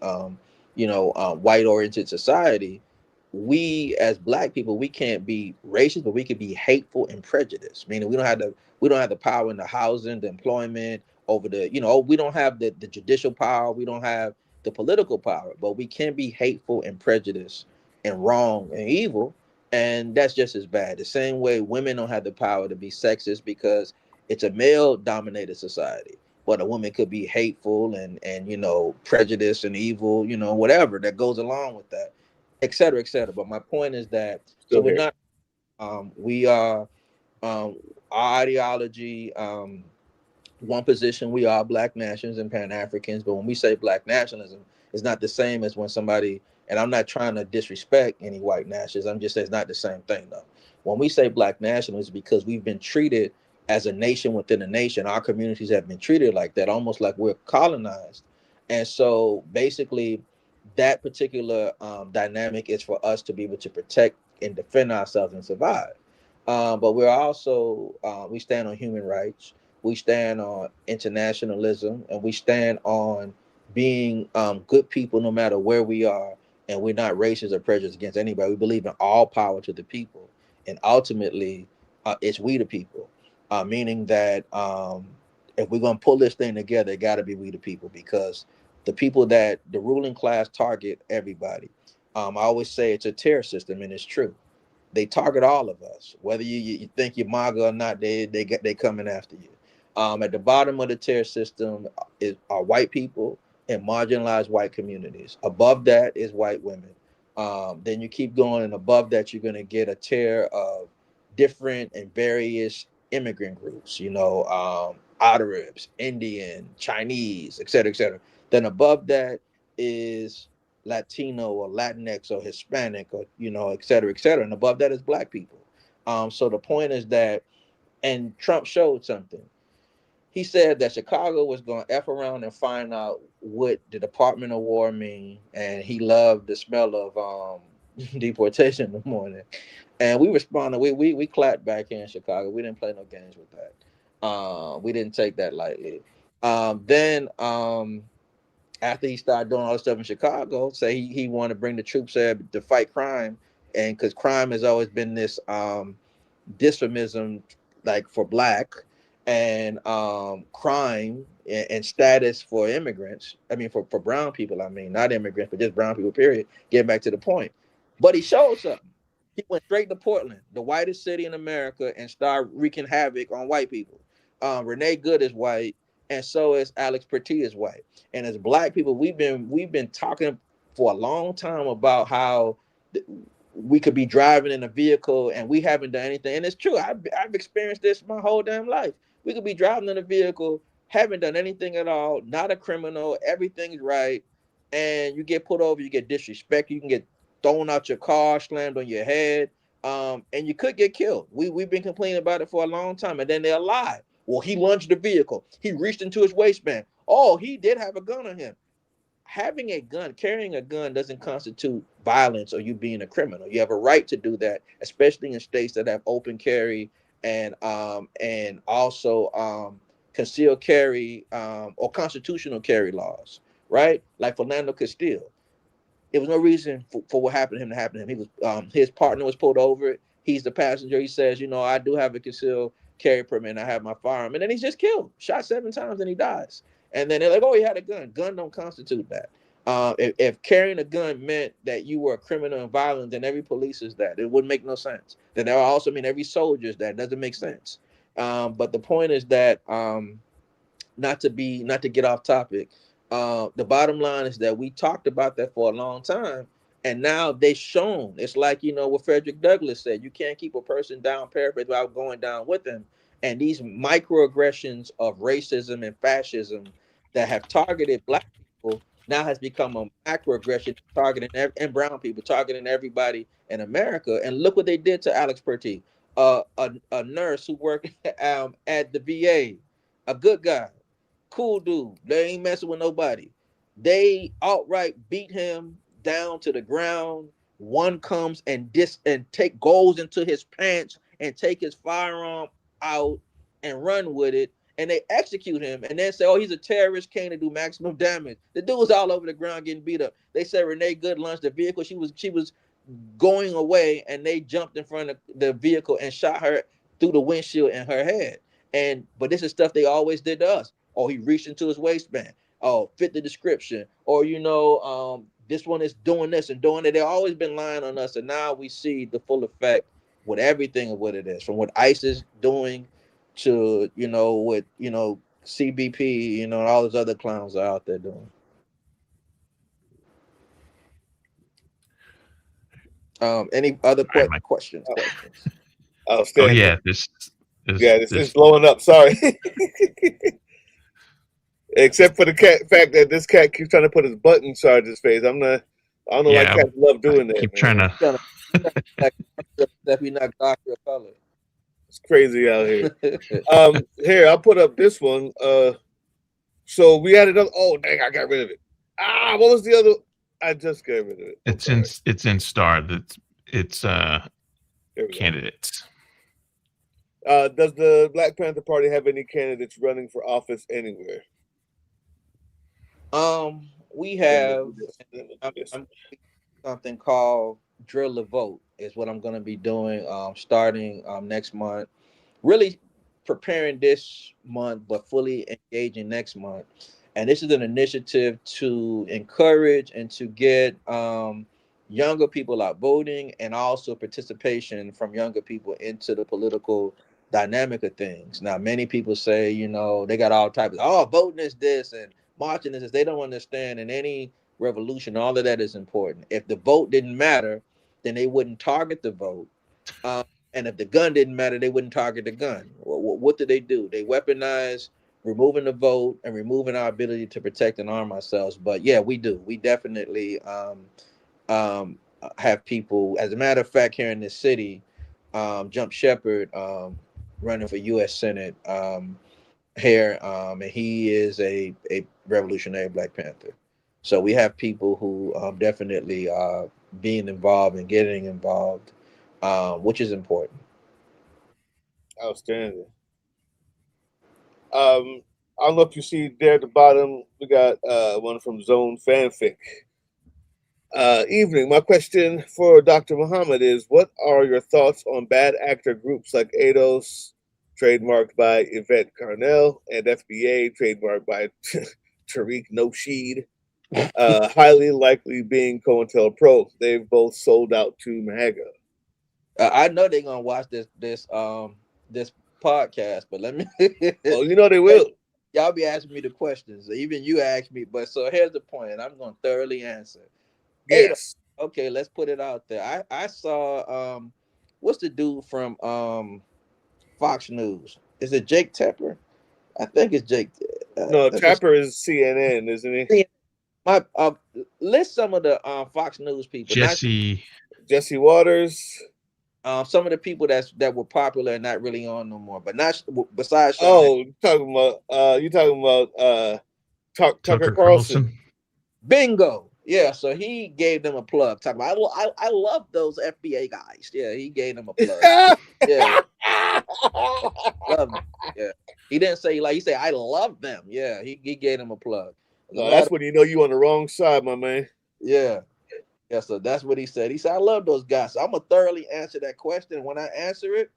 white-oriented society, we as black people we can't be racist, but we can be hateful and prejudiced. Meaning we don't have the power in the housing, the employment, over the we don't have the judicial power, we don't have the political power, but we can be hateful and prejudiced and wrong and evil, and that's just as bad. The same way women don't have the power to be sexist because it's a male dominated society, but a woman could be hateful and prejudiced and evil, whatever that goes along with that, et cetera, et cetera. But my point is that so Still we're here. not we are our ideology, one position, we are black nationals and pan-Africans, but when we say black nationalism, it's not the same as when somebody, and I'm not trying to disrespect any white nationalists, I'm just saying it's not the same thing though. When we say black nationalists, because we've been treated as a nation within a nation, our communities have been treated like that, almost like we're colonized. And so basically that particular dynamic is for us to be able to protect and defend ourselves and survive. But we're also, we stand on human rights, we stand on internationalism, and we stand on being good people no matter where we are. And we're not racist or prejudiced against anybody. We believe in all power to the people. And ultimately, it's we the people, meaning that if we're going to pull this thing together, it got to be we the people, because the people that the ruling class target everybody. I always say it's a tier system, and it's true. They target all of us, whether you think you're MAGA or not. They coming after you. At the bottom of the tier system are white people and marginalized white communities. Above that is white women. Then you keep going, and above that you're going to get a tier of different and various immigrant groups. Arabs, Indian, Chinese, et cetera, et cetera. Then above that is Latino or Latinx or Hispanic, or et cetera, et cetera. And above that is black people. So the point is that, and Trump showed something. He said that Chicago was going to F around and find out what the Department of War mean, and he loved the smell of deportation in the morning. And we responded. We clapped back here in Chicago. We didn't play no games with that. We didn't take that lightly. Then after he started doing all this stuff in Chicago, say he wanted to bring the troops there to fight crime, and because crime has always been this dysphorism, like for black, and crime and status for immigrants. I mean, for brown people. I mean, not immigrants, but just brown people. Period. Getting back to the point, but he showed something. He went straight to Portland, the whitest city in America, and started wreaking havoc on white people. Renee Good is white, and so is Alex Pertee is white. And as black people, we've been talking for a long time about how we could be driving in a vehicle and we haven't done anything. And it's true. I've experienced this my whole damn life. We could be driving in a vehicle, haven't done anything at all, not a criminal, everything's right, and you get pulled over, you get disrespected, you can get thrown out your car, slammed on your head, and you could get killed. We've been complaining about it for a long time, and then they'll lie. Well, he lunged the vehicle. He reached into his waistband. Oh, he did have a gun on him. Having a gun, carrying a gun doesn't constitute violence or you being a criminal. You have a right to do that, especially in states that have open carry and also concealed carry or constitutional carry laws, right? Like Fernando Castillo. There was no reason for what happened to him to happen to him. He was his partner was pulled over. He's the passenger. He says, I do have a concealed carry permit and I have my firearm. And then he's just killed, shot 7 times, and he dies. And then they're like, oh, he had a gun. Gun don't constitute that. If carrying a gun meant that you were a criminal and violent, then every police is that. It wouldn't make no sense. Then that would also mean every soldier is that. It doesn't make sense. But the point is that not to get off topic. The bottom line is that we talked about that for a long time, and now they shown. It's like what Frederick Douglass said: you can't keep a person down, paraphrase, without going down with them. And these microaggressions of racism and fascism that have targeted black people now has become a macroaggression targeting and brown people, targeting everybody in America. And look what they did to Alex Perty, a nurse who worked at the VA, a good guy, cool dude. They ain't messing with nobody. They outright beat him down to the ground. One comes and goes into his pants and take his firearm out and run with it. And they execute him and then say, oh, he's a terrorist, came to do maximum damage. The dude was all over the ground getting beat up. They said Renee Good launched the vehicle. She was going away, and they jumped in front of the vehicle and shot her through the windshield in her head. But this is stuff they always did to us. Oh, he reached into his waistband. Oh, fit the description. Or this one is doing this and doing it. They've always been lying on us, and now we see the full effect with everything of what it is, from what ICE is doing to what CBP, and all those other clowns are out there doing. Any other questions? Oh yeah, this is blowing up. Sorry. Except for the fact that this cat keeps trying to put his butt inside his face. I don't know why cats love doing that. Keep trying to. That we not doctor of color. It's crazy out here. Here, I'll put up this one. So we added up. Oh dang, I got rid of it. What was the other? I just got rid of it. It's in Star. It's candidates. Does the Black Panther Party have any candidates running for office anywhere? We have something called Drill the Vote is what I'm going to be doing starting next month. Really preparing this month, but fully engaging next month. And this is an initiative to encourage and to get younger people out voting, and also participation from younger people into the political dynamic of things. Now, many people say, they got all types of, voting is this and marching is this. They don't understand in any revolution, all of that is important. If the vote didn't matter, then they wouldn't target the vote. And if the gun didn't matter, they wouldn't target the gun. What do? They weaponize removing the vote and removing our ability to protect and arm ourselves. But yeah, we do. We definitely have people. As a matter of fact, here in this city, Jump Shepard running for U.S. Senate here, and he is a revolutionary Black Panther. So we have people who definitely are being involved and getting involved, which is important. Outstanding. I don't know if you see there at the bottom, we got one from Zone Fanfic. Evening. My question for Dr. Mohammed is, what are your thoughts on bad actor groups like ADOS, trademarked by Yvette Carnell, and FBA, trademarked by Tariq Nasheed, highly likely being COINTELPRO? They've both sold out to MAGA. I know they're gonna watch this podcast, but let me. Oh, they will. Y'all be asking me the questions. Even you asked me, but so here's the point, and I'm gonna thoroughly answer. Yes. Okay, let's put it out there. I saw what's the dude from Fox News? Is it Jake Tapper? I think it's Jake. No, Tapper is CNN, isn't he? List some of the Fox News people. Jesse Waters. Some of the people that were popular and not really on no more, but not besides. You talking about Tucker Carlson. Bingo. Yeah, so he gave them a plug. Talking about, I love those FBA guys. Yeah, he gave them a plug. Yeah, love them. Yeah, he didn't say he said I love them. Yeah, he gave them a plug. No, that's when you on the wrong side, my man. Yeah. Yeah, so that's what he said. He said, I love those guys. So I'm going to thoroughly answer that question. When I answer it,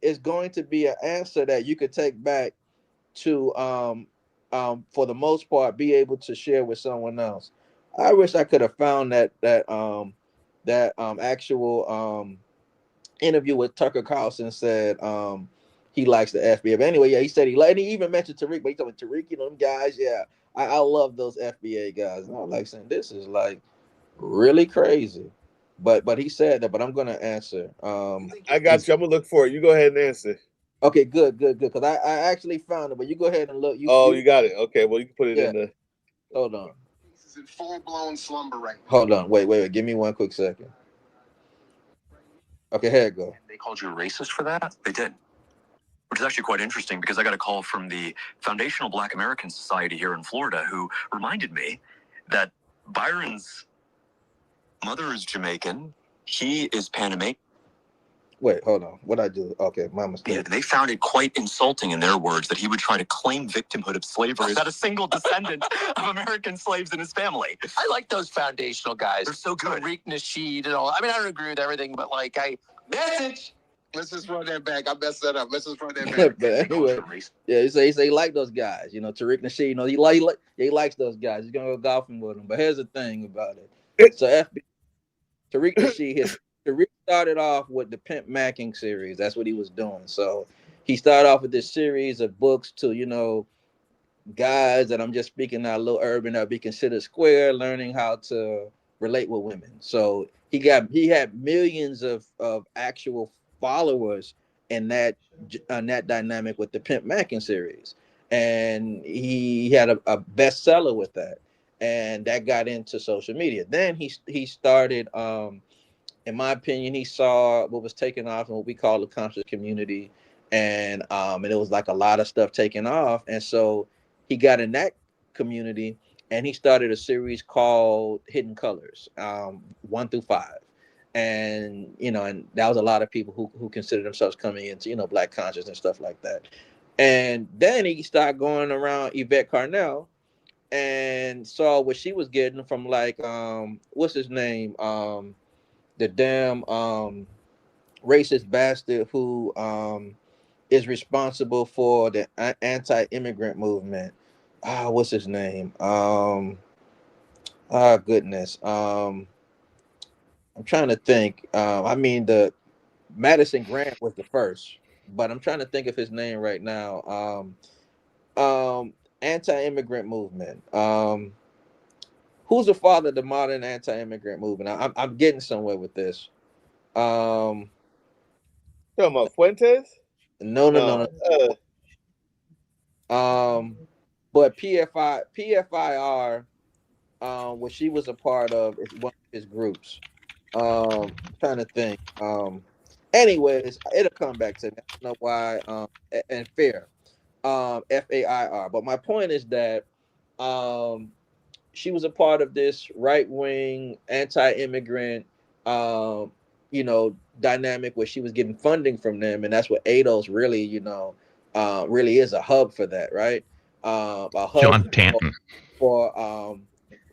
it's going to be an answer that you could take back to for the most part, be able to share with someone else. I wish I could have found that actual interview with Tucker Carlson said he likes the FBA. But anyway, yeah, he said and he even mentioned Tariq, but he told me Tariq, them guys, yeah, I love those FBA guys. And I was like saying this is like really crazy. But he said that, but I'm gonna answer. I got you. I'm gonna look for it. You go ahead and answer. Okay, good. Because I actually found it, but you go ahead and look. Oh, You you got it. Okay, well you can put it yeah. in the. Hold on. This is in full blown slumber right now. Hold on. Wait. Give me one quick second. Okay, here it go. They called you a racist for that? They did. Which is actually quite interesting because I got a call from the Foundational Black American Society here in Florida who reminded me that Byron's mother is Jamaican. He is Panamanian. Wait, hold on. What I do? Okay, my mistake. Yeah, they found it quite insulting in their words that he would try to claim victimhood of slavery as a single descendant of American slaves in his family. I like those foundational guys. They're so good. Tariq Nasheed and all. I mean, I don't agree with everything, but like message. Let's just run that back. I messed that up. Let's just run that back. But anyway, yeah, he say he like those guys. Tariq Nasheed. He likes those guys. He's gonna go golfing with them. But here's the thing about it. So Tariq Nasheed, Tariq started off with the Pimp Macking series. That's what he was doing. So he started off with this series of books to guys that I'm just speaking out a little urban that be considered square, learning how to relate with women. So he had millions of actual followers in that dynamic with the Pimp Mackin series, and he had a bestseller with that, and that got into social media. Then he started. In my opinion, he saw what was taking off in what we call the conscious community, and it was like a lot of stuff taking off, and so he got in that community, and he started a series called Hidden Colors, 1 through 5, and that was a lot of people who consider themselves coming into Black conscious and stuff like that, and then he started going around Yvette Carnell and saw what she was getting from like what's his name the damn racist bastard who is responsible for the anti-immigrant movement. What's his name? Goodness. I'm trying to think. I mean, the Madison Grant was the first, but I'm trying to think of his name right now. Anti-immigrant movement. Who's the father of the modern anti-immigrant movement? I'm getting somewhere with this. Talking about Fuentes? No. But PFIR, what she was a part of is one of his groups. Trying to think. Anyways, it'll come back to me. I don't know why. And fair. FAIR. But my point is that she was a part of this right-wing anti-immigrant dynamic where she was getting funding from them, and that's what ADOS really really is a hub for that, right? A hub John Tanton. for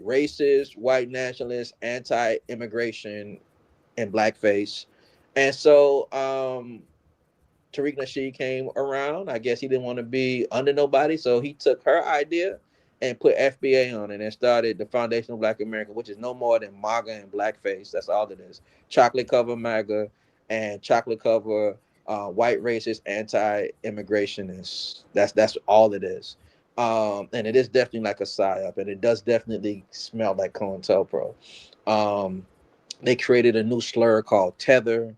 racist, white nationalist, anti-immigration, and blackface. And so Tariq Nasheed came around. I guess he didn't want to be under nobody, so he took her idea and put FBA on it and started the Foundation of Black America, which is no more than MAGA and blackface. That's all it is. Chocolate cover MAGA and chocolate cover white racist anti-immigrationists. That's all it is. And it is definitely like a psyop, and it does definitely smell like COINTELPRO. They created a new slur called tether.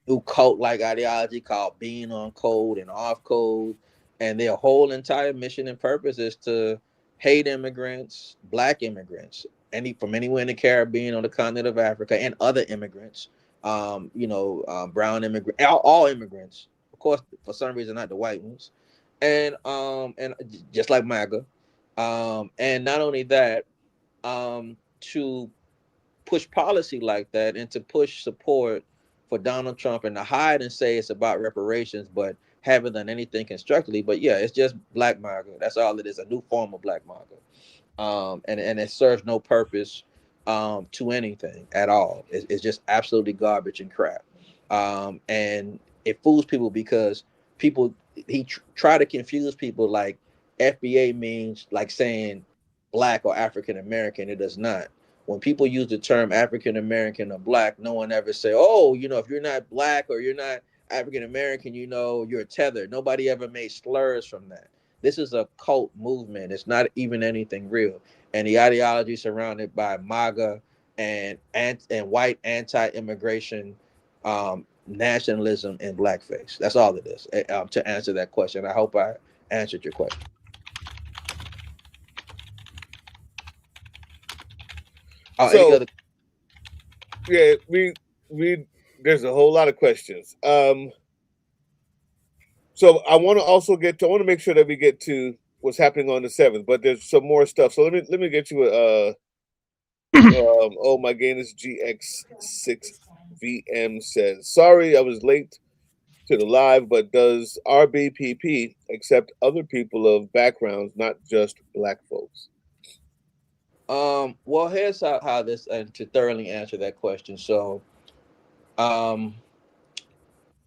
New cult-like ideology called being on code and off code, and their whole entire mission and purpose is to hate immigrants, Black immigrants, from anywhere in the Caribbean or the continent of Africa, and other immigrants. Brown immigrants, all immigrants, of course, for some reason not the white ones, and just like MAGA, and not only that, to push policy like that and to push support for Donald Trump and to hide and say it's about reparations, but haven't done anything constructively. But yeah, it's just Black MAGA. That's all it is, a new form of Black MAGA. And it serves no purpose to anything at all. It's just absolutely garbage and crap. And it fools people because people he try to confuse people like FBA means like saying black or African American. It does not. When people use the term African American or black, no one ever say, "Oh, if you're not black or you're not African American, you're tethered." Nobody ever made slurs from that. This is a cult movement. It's not even anything real. And the ideology surrounded by MAGA and white anti-immigration nationalism and blackface. That's all it is. To answer that question, I hope I answered your question. So yeah, we there's a whole lot of questions. So I want to make sure that we get to what's happening on the 7th, but there's some more stuff. So let me get you oh my goodness, GX6VM says, sorry I was late to the live, but does RBPP accept other people of backgrounds, not just black folks? Well, here's how this, and to thoroughly answer that question. So, and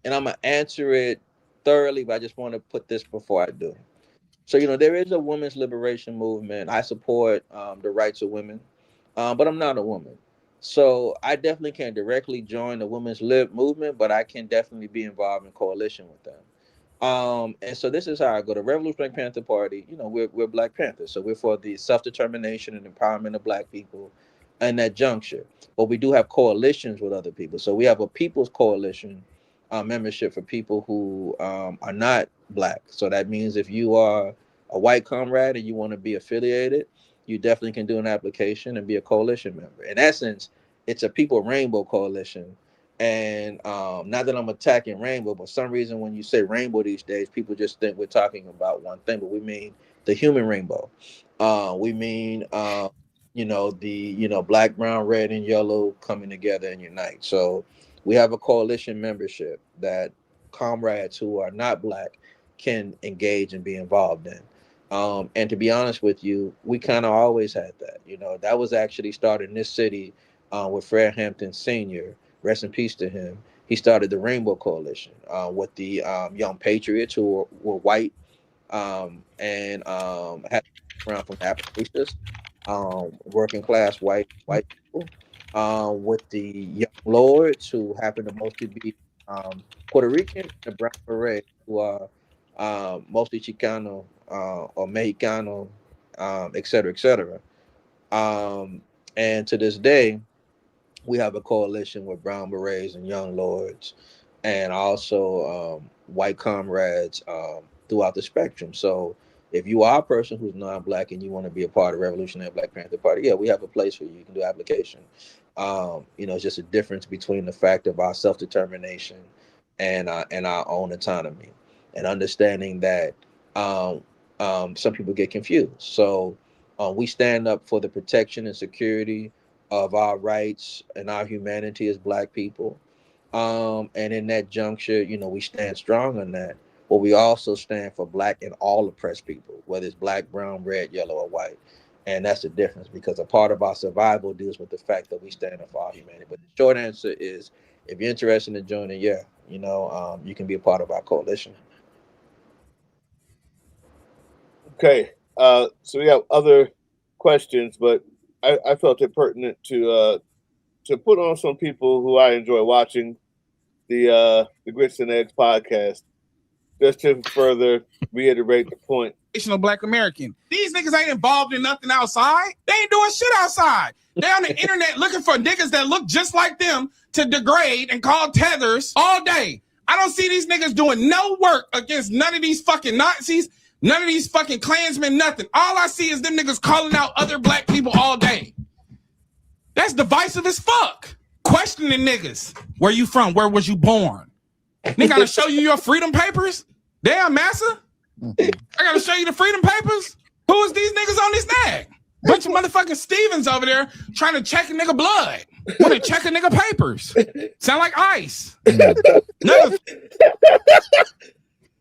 I'm gonna answer it thoroughly, but I just want to put this before I do. So, there is a women's liberation movement. I support the rights of women, but I'm not a woman. So I definitely can't directly join the women's lib movement, but I can definitely be involved in coalition with them. And so this is how I go. The Revolutionary Panther Party, we're Black Panthers. So we're for the self-determination and empowerment of black people in that juncture. But we do have coalitions with other people. So we have a people's coalition membership for people who are not black. So that means if you are a white comrade and you want to be affiliated, you definitely can do an application and be a coalition member. In essence, it's a people rainbow coalition. And not that I'm attacking rainbow, but for some reason when you say rainbow these days, people just think we're talking about one thing, but we mean the human rainbow. We mean the black, brown, red, and yellow coming together and unite. So we have a coalition membership that comrades who are not black can engage and be involved in. And to be honest with you, we kind of always had that. That was actually started in this city with Fred Hampton Sr. Rest in peace to him. He started the Rainbow Coalition with the Young Patriots who were white and had around from Appalachians, working class white people, with the Young Lords who happen to mostly be Puerto Rican, and the Brown Berets who are mostly Chicano or Mexicano, et cetera, et cetera. And to this day, we have a coalition with Brown Berets and Young Lords, and also white comrades throughout the spectrum. So, if you are a person who's non-black and you want to be a part of Revolutionary Black Panther Party, yeah, we have a place for you. You can do application. It's just a difference between the fact of our self-determination and our own autonomy, and understanding that some people get confused. So, we stand up for the protection and security of our rights and our humanity as black people. And in that juncture, we stand strong on that. But we also stand for black and all oppressed people, whether it's black, brown, red, yellow, or white. And that's the difference, because a part of our survival deals with the fact that we stand up for our humanity. But the short answer is, if you're interested in joining, yeah, you can be a part of our coalition. Okay. So we have other questions, but I felt it pertinent to put on some people who I enjoy watching, the Grits and Eggs podcast, just to further reiterate the point. Black American. These niggas ain't involved in nothing outside. They ain't doing shit outside. They on the internet looking for niggas that look just like them to degrade and call tethers all day. I don't see these niggas doing no work against none of these fucking Nazis, none of these fucking Klansmen, nothing. All I see is them niggas calling out other black people all day. That's divisive as fuck. Questioning niggas. Where you from? Where was you born? Nigga gotta show you your freedom papers? Damn, massa. I gotta show you the freedom papers? Who is these niggas on this nag? Bunch of motherfucking Stevens over there trying to check a nigga blood. Want to check a nigga papers. Sound like ICE.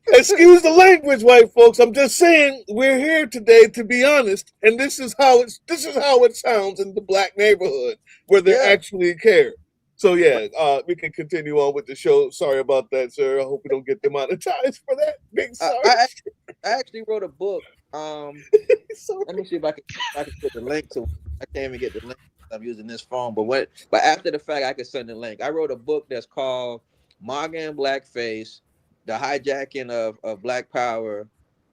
Excuse the language, white folks. I'm just saying we're here today to be honest, and this is how it sounds in the black neighborhood where they actually care. So yeah, we can continue on with the show. Sorry about that, sir. I hope we don't get demonetized for that. Big I, sorry. I, I actually wrote a book. Sorry. Let me see if I can put the link to it. I can't even get the link. I'm using this phone, but after the fact, I can send the link. I wrote a book that's called "MAGA and Blackface: The Hijacking of Black Power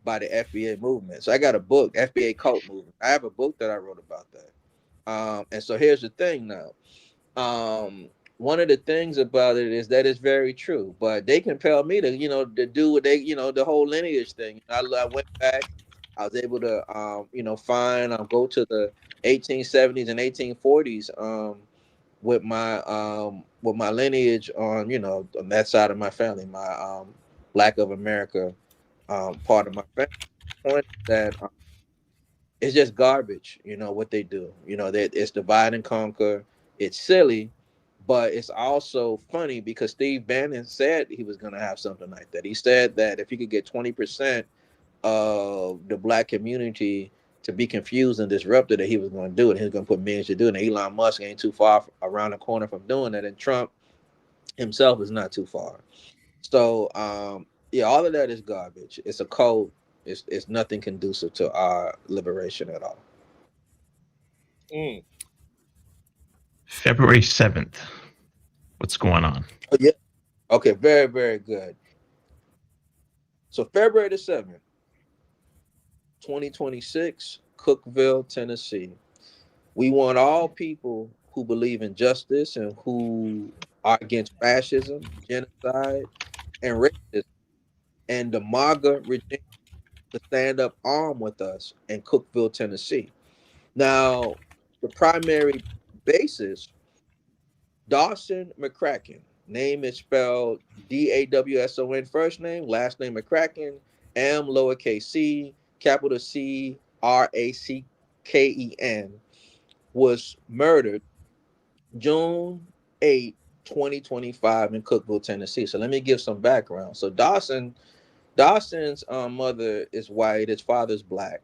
by the FBA Movement." So I got a book, FBA Cult Movement. I have a book that I wrote about that. And so here's the thing now. One of the things about it is that it's very true, but they compelled me to, to do what they, the whole lineage thing. I went back. I was able to, find, go to the 1870s and 1840s, with my lineage on, on that side of my family, my Black of America, part of my family. Point is that it's just garbage, what they do. That it's divide and conquer. It's silly, but it's also funny because Steve Bannon said he was going to have something like that. He said that if he could get 20% of the Black community to be confused and disrupted, that he was going to do it. He was going to put millions to do it. And Elon Musk ain't too far around the corner from doing that, and Trump himself is not too far. So yeah, all of that is garbage. It's a code. It's nothing conducive to our liberation at all. February 7th. What's going on? Oh, yeah. Okay, very, very good. So February the 7th, 2026, Cookeville, Tennessee. We want all people who believe in justice and who are against fascism, genocide, and racism, and the MAGA regime to stand up armed with us in Cookeville, Tennessee. Now, the primary basis, Dawson McCracken. Name is spelled Dawson, first name, last name McCracken, M lowercase c, capital Cracken, was murdered June 8, 2025 in Cookeville, Tennessee. So let me give some background. So Dawson's mother is white, his father's black.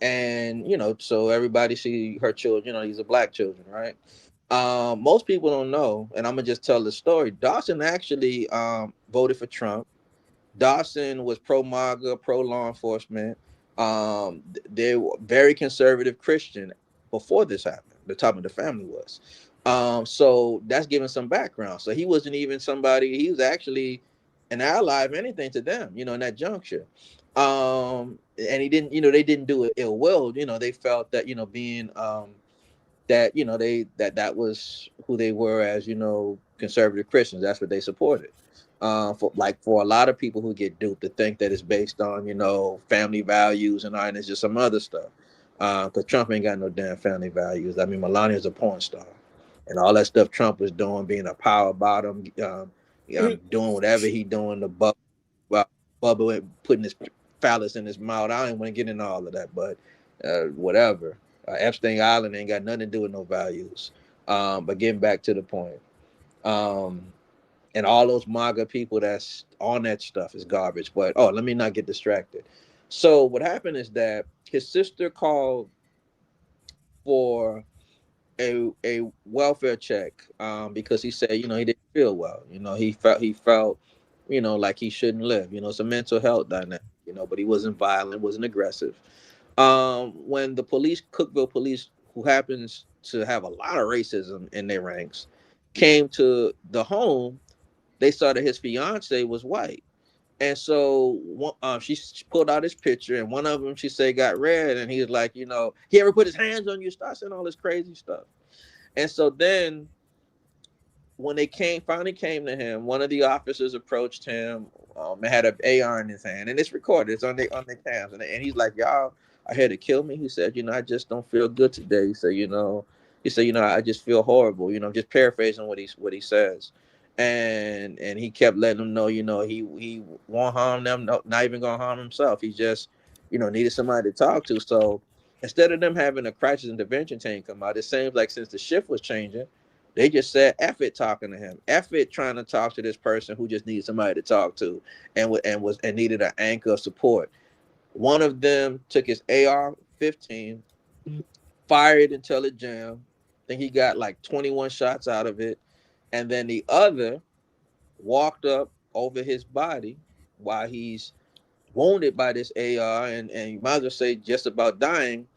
And so everybody see her children, these are black children, right? Most people don't know, and I'm gonna just tell the story. Dawson actually voted for Trump. Dawson was pro MAGA, pro law enforcement. They were very conservative Christian before this happened. The top of the family was. So that's giving some background. So he wasn't even somebody. He was actually an ally, if anything, to them. In that juncture. And he didn't. They didn't do it ill will. They felt that being that that was who they were as conservative Christians. That's what they supported. For a lot of people who get duped to think that it's based on family values and it's just some other stuff. Because Trump ain't got no damn family values. I mean, Melania's a porn star, and all that stuff Trump was doing, being a power bottom, doing whatever he doing to Bubba putting his phallus in his mouth. I don't even want to get into all of that, but whatever. Epstein Island ain't got nothing to do with no values. But getting back to the point, and all those MAGA people that's on that stuff is garbage. But let me not get distracted. So what happened is that his sister called for a welfare check because he said he didn't feel well. He felt like he shouldn't live. It's a mental health dynamic. But he wasn't violent, wasn't aggressive. When the police, Cookeville police, who happens to have a lot of racism in their ranks, came to the home, they saw that his fiance was white. And so she pulled out his picture, and one of them she said got red, and he was like, he ever put his hands on you? Start saying all this crazy stuff. And so then when they finally came to him, one of the officers approached him and had an AR in his hand, and it's recorded. It's on their cams, and he's like, "Y'all are here to kill me." He said, "I just don't feel good today." He said, "I just feel horrible." I'm just paraphrasing what he says, and he kept letting them know, he won't harm them, not even gonna harm himself. He just, needed somebody to talk to. So instead of them having a crisis intervention team come out, it seems like since the shift was changing, they just said, F it talking to him. F it trying to talk to this person who just needs somebody to talk to and needed an anchor of support. One of them took his AR-15, fired until it jammed, think he got like 21 shots out of it. And then the other walked up over his body while he's wounded by this AR, and you might as well say just about dying,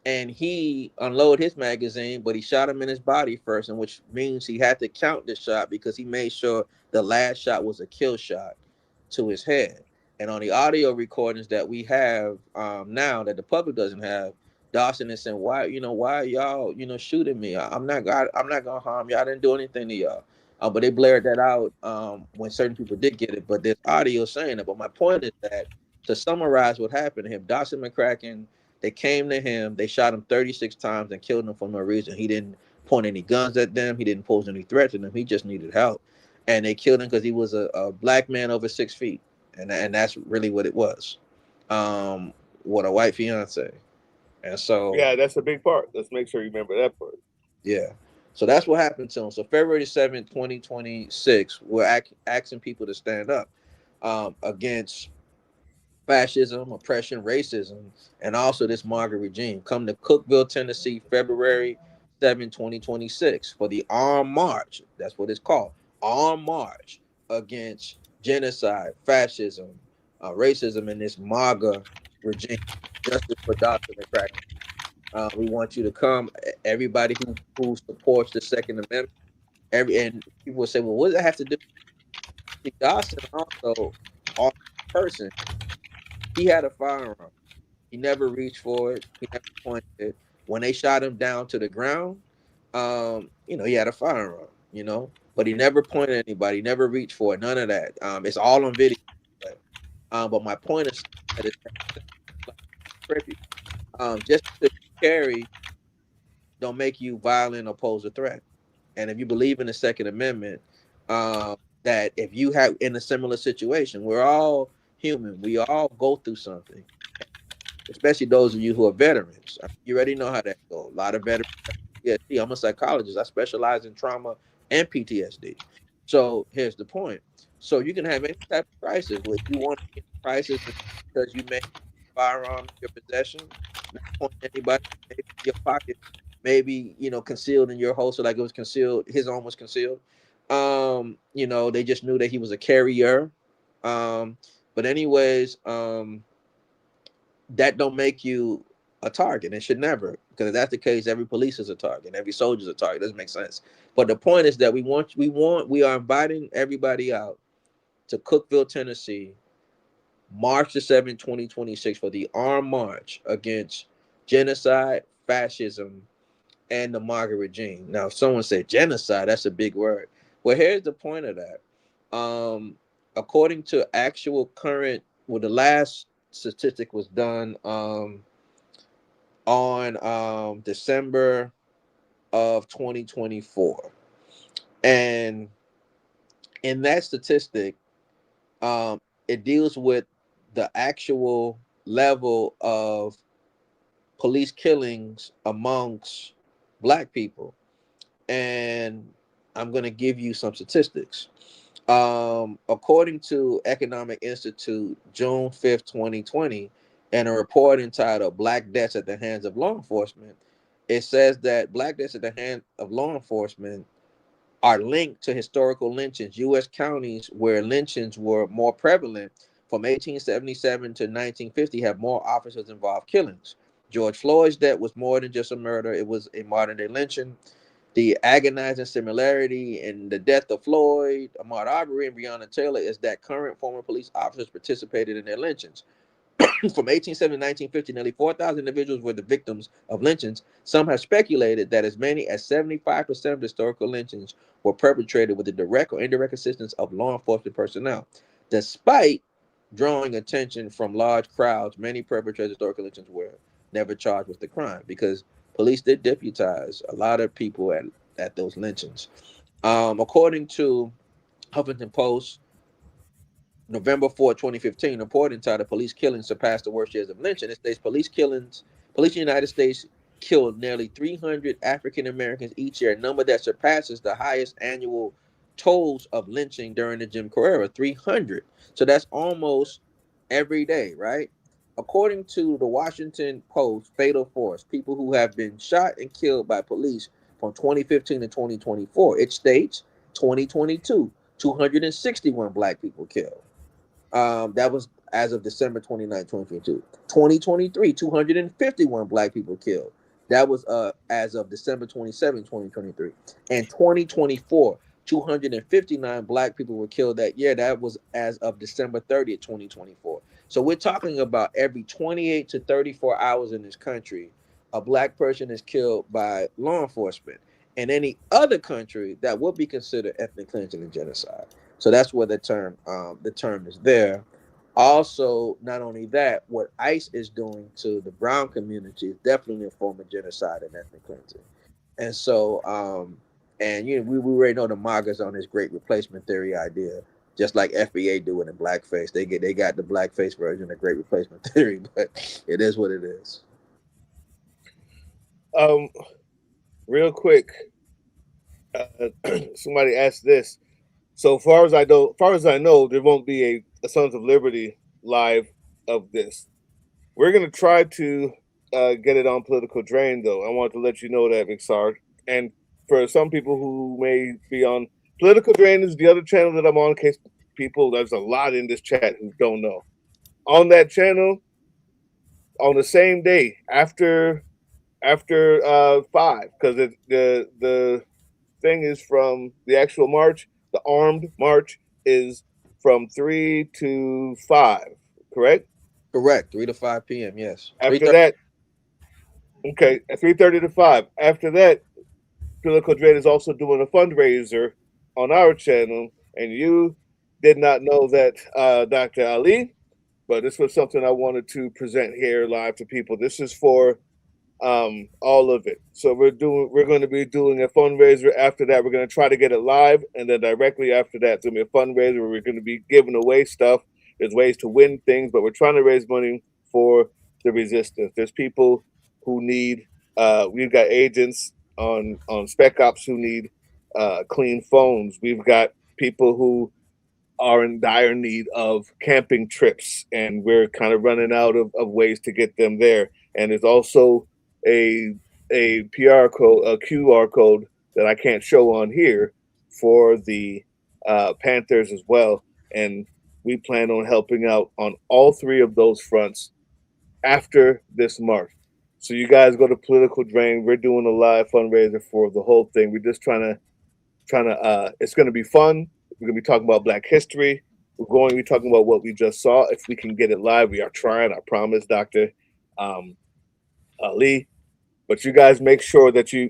and he unloaded his magazine, but he shot him in his body first, and which means he had to count the shot because he made sure the last shot was a kill shot to his head. And on the audio recordings that we have now that the public doesn't have, Dawson is saying, "Why, why y'all, shooting me? I'm not gonna harm you. I didn't do anything to y'all." But they blared that out when certain people did get it. But there's audio saying it. But my point is that to summarize what happened to him, Dawson McCracken, they came to him, they shot him 36 times and killed him for no reason. He didn't point any guns at them. He didn't pose any threat to them. He just needed help. And they killed him because he was a black man over 6 feet. And that's really what it was. With a white fiance. And so, Yeah, that's a big part. Let's make sure you remember that part. yeah. So that's what happened to him. So February 7th, 2026, we're asking people to stand up against fascism, oppression, racism, and also this MAGA regime. Come to Cookeville, Tennessee, February 7, 2026, for the Armed March. That's what it's called. Armed March against genocide, fascism, racism, and this MAGA regime. Justice for Dr. McCracken. We want you to come. Everybody who supports the Second Amendment. And people will say, well, what does that have to do? See, Dawson also, on person, he had a firearm. He never reached for it. He never pointed it. When they shot him down to the ground, he had a firearm, but he never pointed at anybody. He never reached for it. None of that. It's all on video. But my point is that it's like trippy. Just because you carry don't make you violent or pose a threat. And if you believe in the Second Amendment, that if you have in a similar situation, we're all human. We all go through something, especially those of you who are veterans. You already know how that goes. A lot of veterans. PTSD. I'm a psychologist. I specialize in trauma and PTSD. So here's the point. So you can have any type of crisis. If you want to get a crisis because you may have a firearm in your possession, not pointing at anybody, maybe in your pocket, maybe concealed in your holster, like it was concealed. His arm was concealed. They just knew that he was a carrier. But anyways, that don't make you a target. It should never, because if that's the case, every police is a target, every soldier is a target. It doesn't make sense. But the point is that we are inviting everybody out to Cookeville, Tennessee, March the 7th, 2026, for the Armed March against genocide, fascism, and the MAGA regime. Now, if someone said genocide, that's a big word. Well, here's the point of that. According to actual current, the last statistic was done on December of 2024, and in that statistic, it deals with the actual level of police killings amongst black people, and I'm going to give you some statistics. According to Economic Institute, June 5th, 2020, and a report entitled Black Deaths at the Hands of Law Enforcement, it says that black deaths at the hands of law enforcement are linked to historical lynchings. U.S. counties where lynchings were more prevalent from 1877 to 1950 have more officers involved killings. George Floyd's death was more than just a murder, it was a modern day lynching. The agonizing similarity in the death of Floyd, Ahmaud Arbery, and Breonna Taylor is that current former police officers participated in their lynchings. From 1870 to 1950, nearly 4,000 individuals were the victims of lynchings. Some have speculated that as many as 75% of historical lynchings were perpetrated with the direct or indirect assistance of law enforcement personnel. Despite drawing attention from large crowds, many perpetrators of historical lynchings were never charged with the crime because police did deputize a lot of people at those lynchings. According to Huffington Post, November 4, 2015, report entitled Police Killings Surpassed the Worst Years of Lynching. It states police in the United States killed nearly 300 African Americans each year, a number that surpasses the highest annual tolls of lynching during the Jim Crow era, 300. So that's almost every day, right? According to the Washington Post, fatal force, people who have been shot and killed by police from 2015 to 2024. It states 2022, 261 black people killed. That was as of December 29, 2022. 2023, 251 black people killed. That was as of December 27, 2023. And 2024, 259 black people were killed that year. That was as of December 30th, 2024. So we're talking about every 28 to 34 hours in this country, a black person is killed by law enforcement. In any other country, that would be considered ethnic cleansing and genocide. So that's where the term is there. Also, not only that, what ICE is doing to the brown community is definitely a form of genocide and ethnic cleansing. And so, and we already know the MAGAs on this great replacement theory idea, just like FBA do it in blackface. They got the blackface version of great replacement theory, but it is what it is. Real quick, somebody asked this. So far as I know, there won't be a Sons of Liberty live of this. We're gonna try to get it on Political Drain, though. I want to let you know that, BigSarge. And for some people who may be on Political Drain is the other channel that I'm on. In case people, there's a lot in this chat who don't know. On that channel, on the same day after 5, because the thing is from the actual march. The armed march is from 3 to 5, correct? Correct. 3 to 5 p.m. Yes. After that, okay, at 3:30 to 5. After that, Political Dread is also doing a fundraiser on our channel, and you did not know that, Dr. Ali, but this was something I wanted to present here live to people. This is for all of it. So we're going to be doing a fundraiser. After that, we're going to try to get it live, and then directly after that, it's going to be a fundraiser where we're going to be giving away stuff. There's ways to win things, but we're trying to raise money for the resistance. There's people who need. We've got agents on Spec Ops who need clean phones. We've got people who are in dire need of camping trips, and we're kind of running out of ways to get them there. And there's also a PR code, a QR code that I can't show on here for the Panthers as well. And we plan on helping out on all 3 of those fronts after this march. So you guys go to Political Drain. We're doing a live fundraiser for the whole thing. We're just trying to. It's going to be fun. We're going to be talking about Black history. We're going to be talking about what we just saw. If we can get it live, we are trying. I promise, Dr. Ali. But you guys make sure that you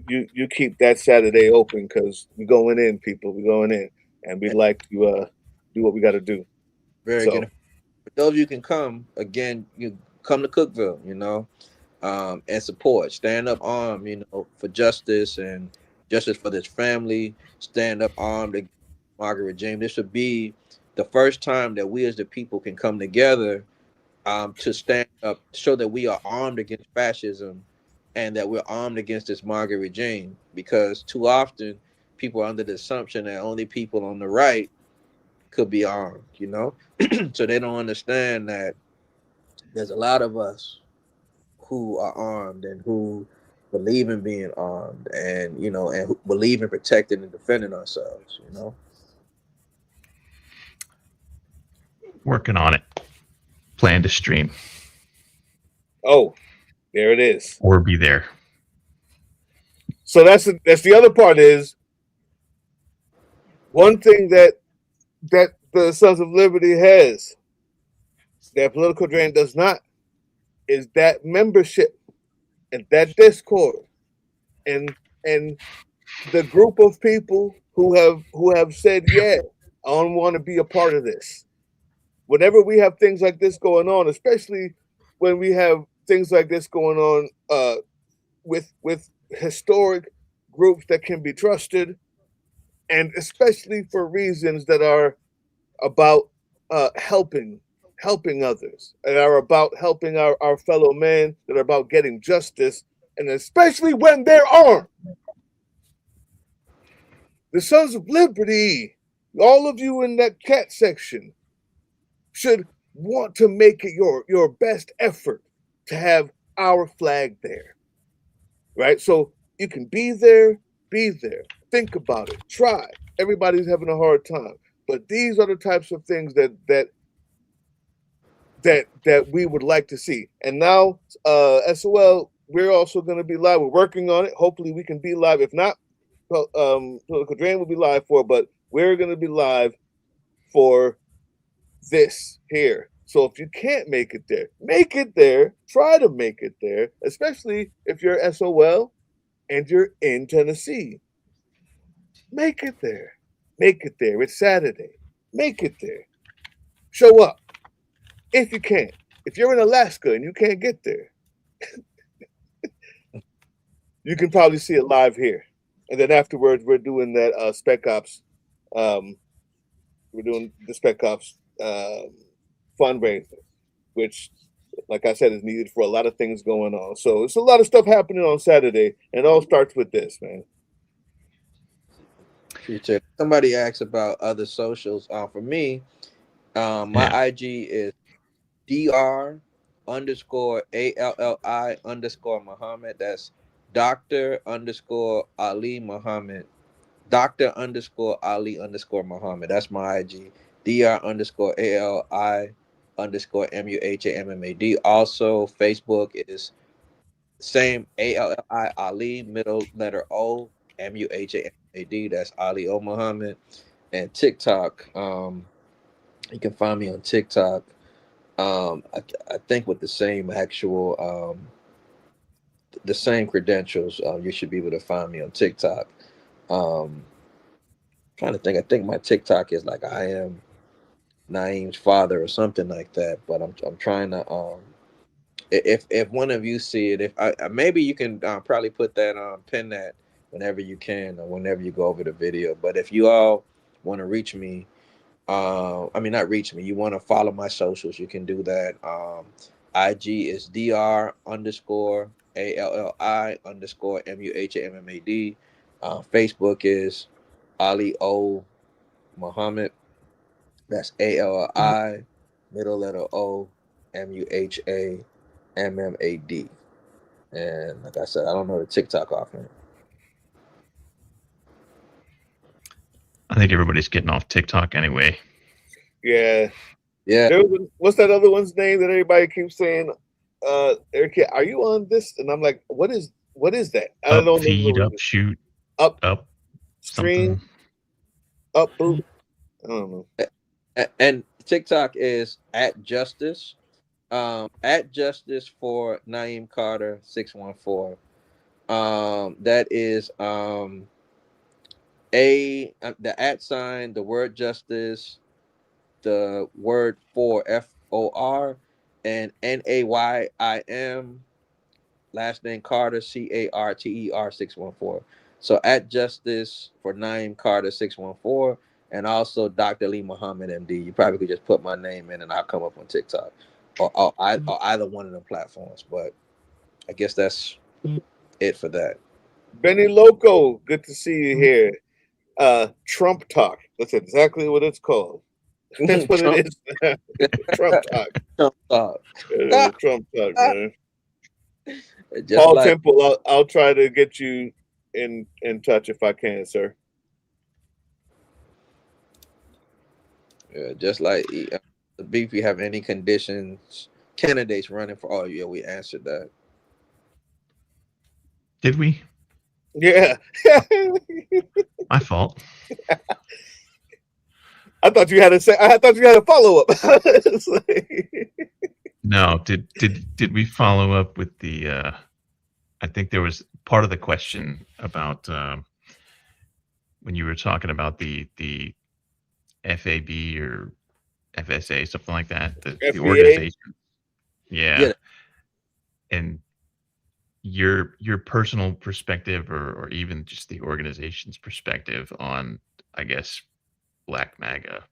keep that Saturday open, because we're going in, people. We're going in, and we'd like to do what we got to do. Very So, good. For those of you can come again, you come to Cookville, and support. Stand up armed, for justice and justice for this family. Stand up armed against Margaret James. This would be the first time that we as the people can come together to stand up, show that we are armed against fascism and that we're armed against this Margaret regime. Because too often people are under the assumption that only people on the right could be armed, so they don't understand that there's a lot of us who are armed and who believe in being armed, and and who believe in protecting and defending ourselves. Working on it. Plan to stream. oh, there it is. Or be there. So that's the other part is one thing that the Sons of Liberty has that Political Drain does not is that membership and that Discord and the group of people who have said, yeah, I don't want to be a part of this. Whenever we have things like this going on, especially when we have things like this going on with historic groups that can be trusted, and especially for reasons that are about helping others, and are about helping our fellow men, that are about getting justice, and especially when they're armed. The Sons of Liberty, all of you in that chat section, should want to make it your best effort to have our flag there, right? So you can be there, Be there. Think about it. Try. Everybody's having a hard time. But these are the types of things that we would like to see. And now, SOL, we're also going to be live. We're working on it. Hopefully, we can be live. If not, Political Drain will be live for. But we're going to be live for this here. So if you can't make it there, make it there. Try to make it there, especially if you're SOL and you're in Tennessee. Make it there. Make it there. It's Saturday. Make it there. Show up if you can. If you're in Alaska and you can't get there, you can probably see it live here. And then afterwards, we're doing that Spec Ops. We're doing the Spec Ops fundraiser, which, like I said, is needed for a lot of things going on. So it's a lot of stuff happening on Saturday, and it all starts with this, man. Future. Somebody asked about other socials. For me, my IG is dr underscore ALLI underscore Mohammed. That's Dr. underscore Ali Mohammed. Dr. underscore Ali underscore Mohammed. That's my IG. Dr. underscore ALI underscore MUHAMMAD. Also, Facebook is same ALLI Ali, middle letter O, MUHAMMAD. That's Ali O Muhammad. And TikTok. You can find me on TikTok. I think with the same actual the same credentials, you should be able to find me on TikTok. Trying to think. I think my TikTok is like I am Naeem's father or something like that. But I'm trying to if one of you see it, if I maybe you can probably put that pin that whenever you can or whenever you go over the video. But if you all want to reach me, I mean not reach me, you want to follow my socials, you can do that. IG is dr underscore ALLI underscore MUHAMMAD. Facebook is Ali O Muhammad. That's ALI middle letter O MUHAMMAD. And like I said, I don't know the TikTok offhand. I think everybody's getting off TikTok anyway. Yeah. Yeah. What's that other one's name that everybody keeps saying? Eric, are you on this? And I'm like, what is that? I don't know. Feed, up, shoot, up, something. stream, up, boot. I don't know. And TikTok is at justice for Naeem Carter 614. That is the at sign, the word justice, the word for FOR, and NAYIM, last name Carter CARTER 614. So at justice for Naeem Carter 614, and also Dr. Ali Muhammad MD. You probably could just put my name in and I'll come up on TikTok or either one of the platforms. But I guess that's it for that. Benny Loco, good to see you here. Trump Talk. That's exactly what it's called. That's what it is. Trump Talk. Trump Talk. Trump Talk, man. Just Paul Temple, I'll try to get you in touch if I can, sir. Yeah, just like the beef, you have any conditions, candidates running for, oh yeah, we answered that. Did we? Yeah. My fault. I thought you had a follow up. No, did we follow up with the I think there was part of the question about when you were talking about the FAB or FSA, something like that, the organization. Yeah. And your personal perspective or even just the organization's perspective on, I guess, Black MAGA,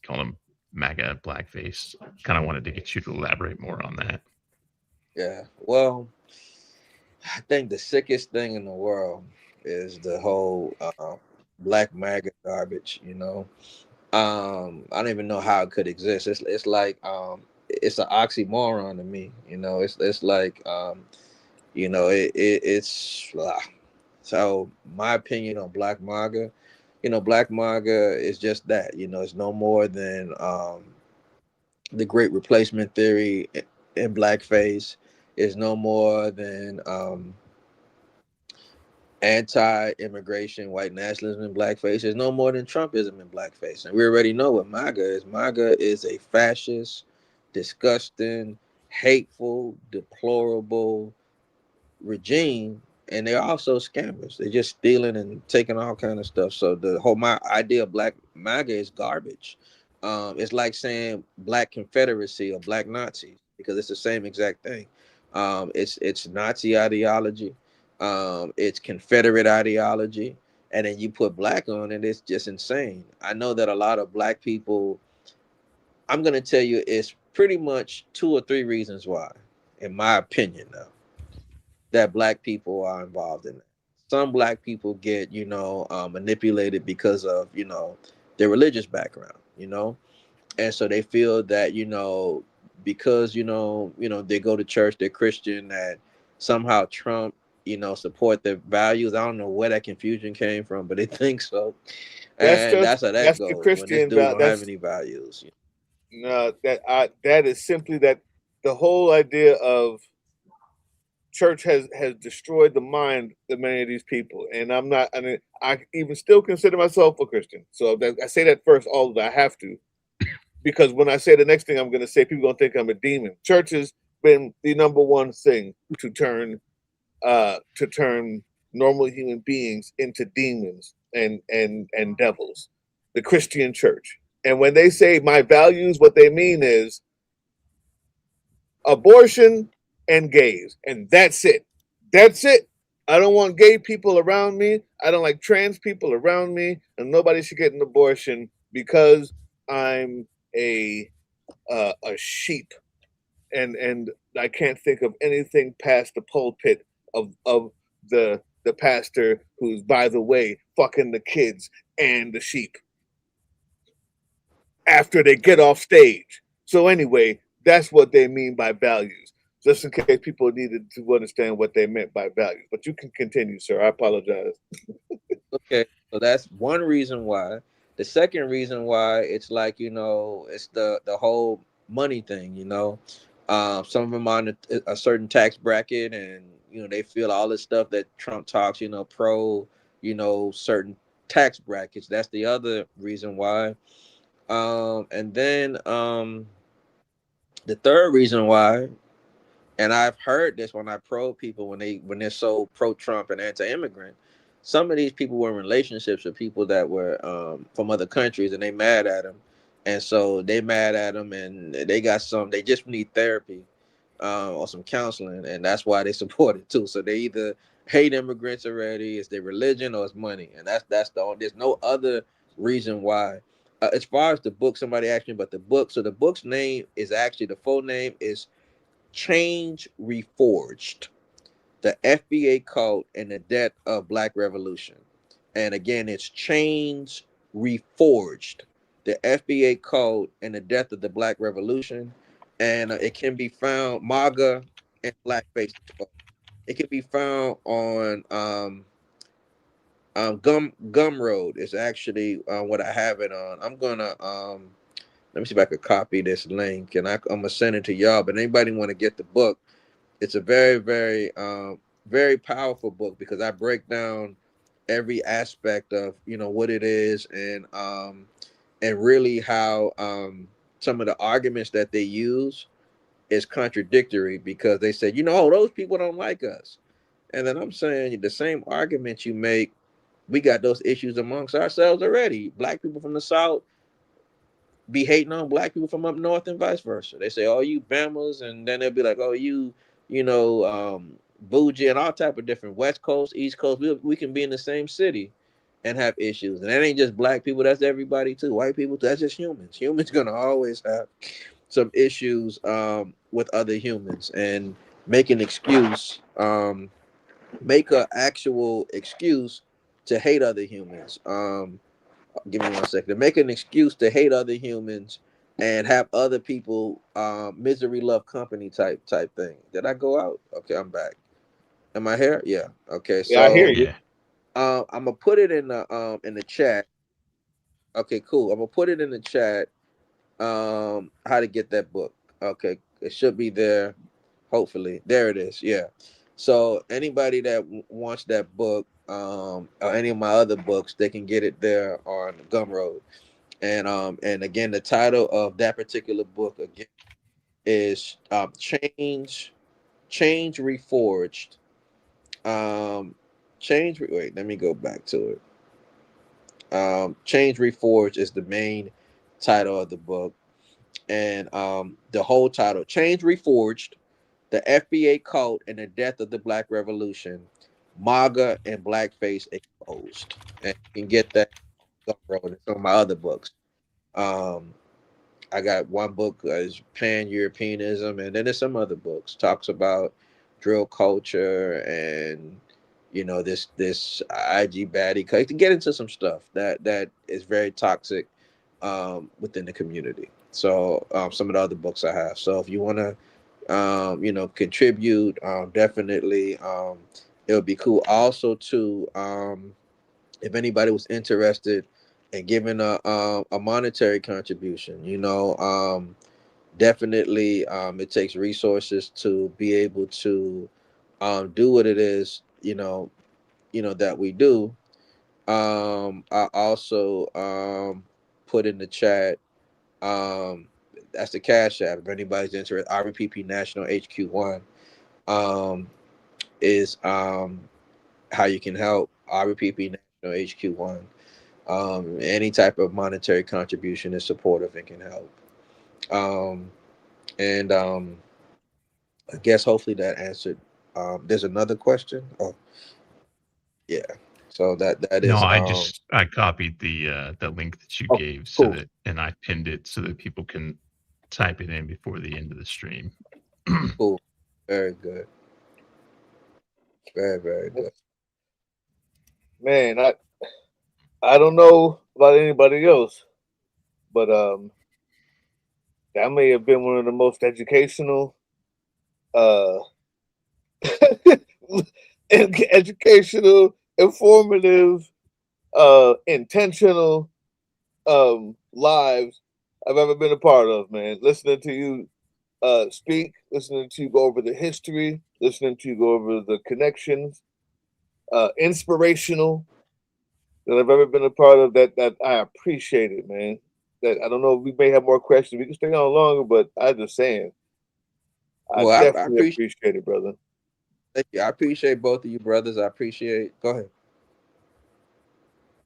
call them MAGA blackface. Kind of wanted to get you to elaborate more on that. Yeah, well, I think the sickest thing in the world is the whole Black MAGA garbage. You know, I don't even know how it could exist. It's like it's an oxymoron to me. You know, it's like you know it's So my opinion on Black MAGA, Black MAGA is just that. It's no more than the Great Replacement theory in blackface. Is no more than anti-immigration, white nationalism in blackface. Is no more than Trumpism in blackface. And we already know what MAGA is. MAGA is a fascist, disgusting, hateful, deplorable regime, and they're also scammers. They're just stealing and taking all kind of stuff. So the whole my idea of Black MAGA is garbage. It's like saying Black Confederacy or Black Nazis because it's the same exact thing. It's Nazi ideology, it's Confederate ideology, and then you put Black on it. It's just insane. I know that a lot of Black people. I'm gonna tell you, it's pretty much two or three reasons why, in my opinion, now that Black people are involved in it. Some Black people get, manipulated because of, their religious background, and so they feel that, because they go to church, they're Christian, that somehow Trump, support their values. I don't know where that confusion came from, but they think so, and that's how that That's the goes when this Christian dude don't have that's any values. that is simply that the whole idea of church has destroyed the mind of many of these people, and I'm not. I mean, I even still consider myself a Christian, so I say that first. All of I have to, because when I say the next thing I'm going to say, people gonna think I'm a demon. Church has been the number one thing to turn normal human beings into demons and devils. The Christian church, and when they say my values, what they mean is abortion and gays, and that's it. That's it. I don't want gay people around me. I don't like trans people around me, and nobody should get an abortion because I'm a a sheep, and I can't think of anything past the pulpit of the pastor who's, by the way, fucking the kids and the sheep after they get off stage. So anyway, that's what they mean by values. Just in case people needed to understand what they meant by values. But you can continue, sir. I apologize. Okay, so that's one reason why. The second reason why, it's like, it's the whole money thing. Some of them on a certain tax bracket, and they feel all this stuff that Trump talks, pro, certain tax brackets. That's the other reason why. And then the third reason why, and I've heard this when I probe people when they're so pro Trump and anti immigrant. Some of these people were in relationships with people that were from other countries, and they mad at them, and so they mad at them, and they got some. They just need therapy or some counseling, and that's why they support it too. So they either hate immigrants already, it's their religion, or it's money, and that's the only. There's no other reason why. As far as the book, somebody asked me about the book. So the book's name is actually, the full name is Change Reforged: The FBA Cult and the Death of Black Revolution. And again, it's Change Reforged: The FBA Cult and the Death of the Black Revolution. And it can be found, MAGA and Blackface. It can be found on Gumroad is actually what I have it on. I'm gonna let me see if I could copy this link, and I'm gonna send it to y'all. But anybody want to get the book, it's a very, very, very powerful book, because I break down every aspect of what it is, and really how some of the arguments that they use is contradictory, because they say, oh, those people don't like us, and then I'm saying the same arguments you make, we got those issues amongst ourselves already. Black people from the South be hating on black people from up north, and vice versa. They say, "Oh, you Bamas," and then they'll be like, "Oh, bougie," and all type of different West Coast, East Coast. We can be in the same city and have issues, and that ain't just black people. That's everybody too. White people too. That's just humans. Humans gonna always have some issues with other humans, and make an excuse, make an actual excuse to hate other humans. Give me one second. To make an excuse to hate other humans and have other people misery love company type thing. Did I go out? Okay, I'm back. Am I here? Yeah. Okay. Yeah, I hear So you. Yeah. I'm gonna put it in the chat. Okay, cool. I'm gonna put it in the chat. How to get that book? Okay, it should be there. Hopefully, there it is. Yeah. So anybody that wants that book, or any of my other books, they can get it there on Gumroad. And again, the title of that particular book again is Change Reforged. Wait, let me go back to it. Change Reforged is the main title of the book, and the whole title: Change Reforged, the FBA Cult and the Death of the Black Revolution, MAGA and Blackface Exposed. And you can get that on Gumroad and some of my other books. Um, I got one book is Pan Europeanism, and then there's some other books talks about drill culture and this IG baddie. Cause to get into some stuff that is very toxic within the community. So some of the other books I have. So if you want to contribute, definitely it would be cool. Also, too, if anybody was interested in giving a monetary contribution, definitely it takes resources to be able to do what it is that we do. I also put in the chat, that's the cash app if anybody's interested. RPP National HQ1 is how you can help. RPP National HQ1. Any type of monetary contribution is supportive and can help. And I guess hopefully that answered. There's another question. Oh, yeah. So that No, is I copied the link that you oh, gave cool, and I pinned it so that people can type it in before the end of the stream. cool, very good, very very good. Man, I don't know about anybody else, but that may have been one of the most educational, uh, educational, informative, intentional lives I've ever been a part of. Man, listening to you speak, listening to you go over the history, listening to you go over the connections, inspirational that I've ever been a part of. That I appreciate it, man. That I don't know. We may have more questions. We can stay on longer, but I just saying, I Well, I definitely appreciate. appreciate it, brother. Thank you. I appreciate both of you brothers. I appreciate. Go ahead.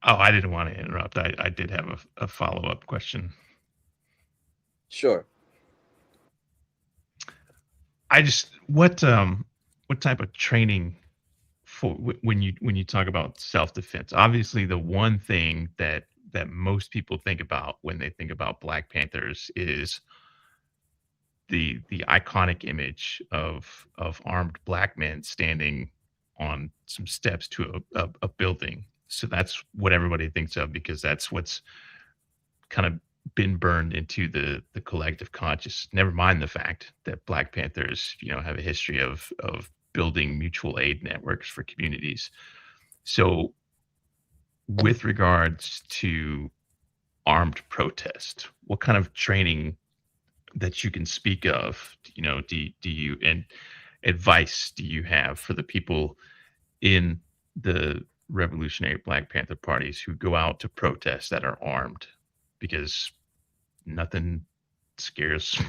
Oh, I didn't want to interrupt. I did have a follow-up question. Sure. I just what type of training for when you talk about self-defense? Obviously, the one thing that most people think about when they think about Black Panthers is the iconic image of armed black men standing on some steps to a building. So that's what everybody thinks of because that's what's kind of been burned into the collective conscious. Never mind the fact that Black Panthers, have a history of building mutual aid networks for communities. So, with regards to armed protest, what kind of training that you can speak of, do you and advice do you have for the people in the revolutionary Black Panther parties who go out to protest that are armed? Because nothing scares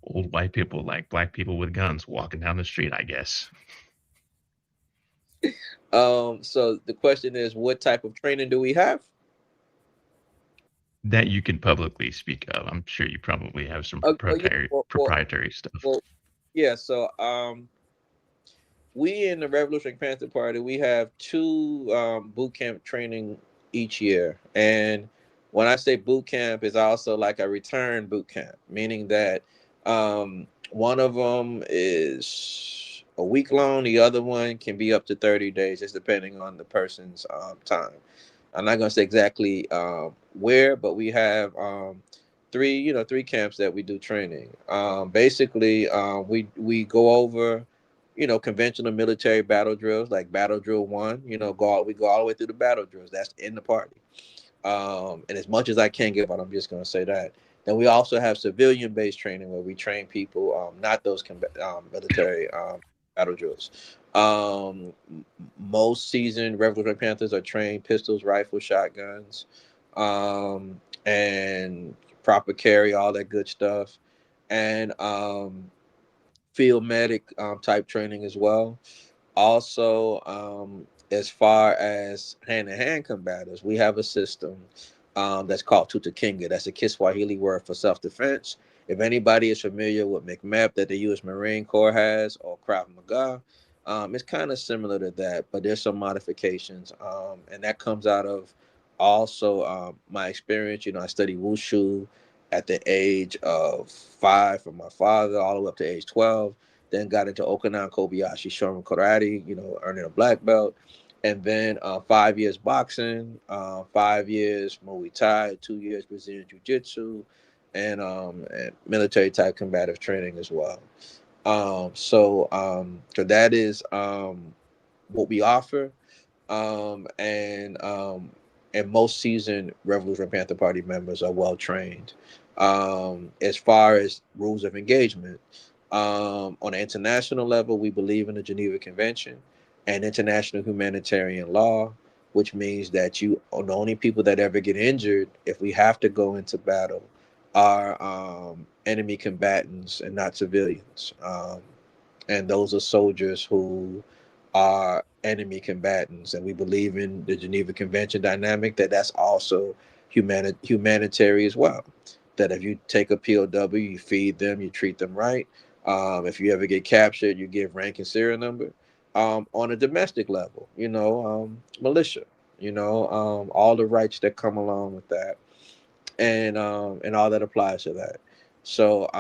old white people like Black people with guns walking down the street, I guess. So the question is, what type of training do we have? That you can publicly speak of. I'm sure you probably have some Yeah. proprietary stuff. Well, yeah. So we in the Revolutionary Panther Party, we have two boot camp training each year, and when I say boot camp, is also like a return boot camp, meaning that one of them is a week long, the other one can be up to 30 days, just depending on the person's time. I'm not going to say exactly where, but we have three camps that we do training. Basically, we go over conventional military battle drills like battle drill 1. We go all the way through the battle drills. That's in the party. And as much as I can give out, I'm just going to say that. Then we also have civilian-based training where we train people, not those military battle drills. Most seasoned Revolutionary Panthers are trained pistols, rifles, shotguns, and proper carry, all that good stuff, and field medic type training as well. Also, as far as hand-to-hand combatants, we have a system that's called Tutakinga. That's a Kiswahili word for self-defense. If anybody is familiar with McMap that the U.S. Marine Corps has, or Krav Maga, it's kind of similar to that, but there's some modifications, and that comes out of also my experience. I studied wushu at the age of 5 from my father all the way up to age 12. Then got into Okinawan Kobayashi Shorin Karate, earning a black belt. And then 5 years boxing, 5 years Muay Thai, 2 years Brazilian Jiu Jitsu, and military type combative training as well. So that is what we offer. And most seasoned Revolutionary Panther Party members are well trained. As far as rules of engagement, on an international level, we believe in the Geneva Convention and international humanitarian law, which means that the only people that ever get injured if we have to go into battle are enemy combatants and not civilians. And those are soldiers who are enemy combatants, and we believe in the Geneva Convention dynamic that's also humanitarian as well. That if you take a POW, you feed them, you treat them right. If you ever get captured, you give rank and serial number. On a domestic level, militia, all the rights that come along with that, and all that applies to that. So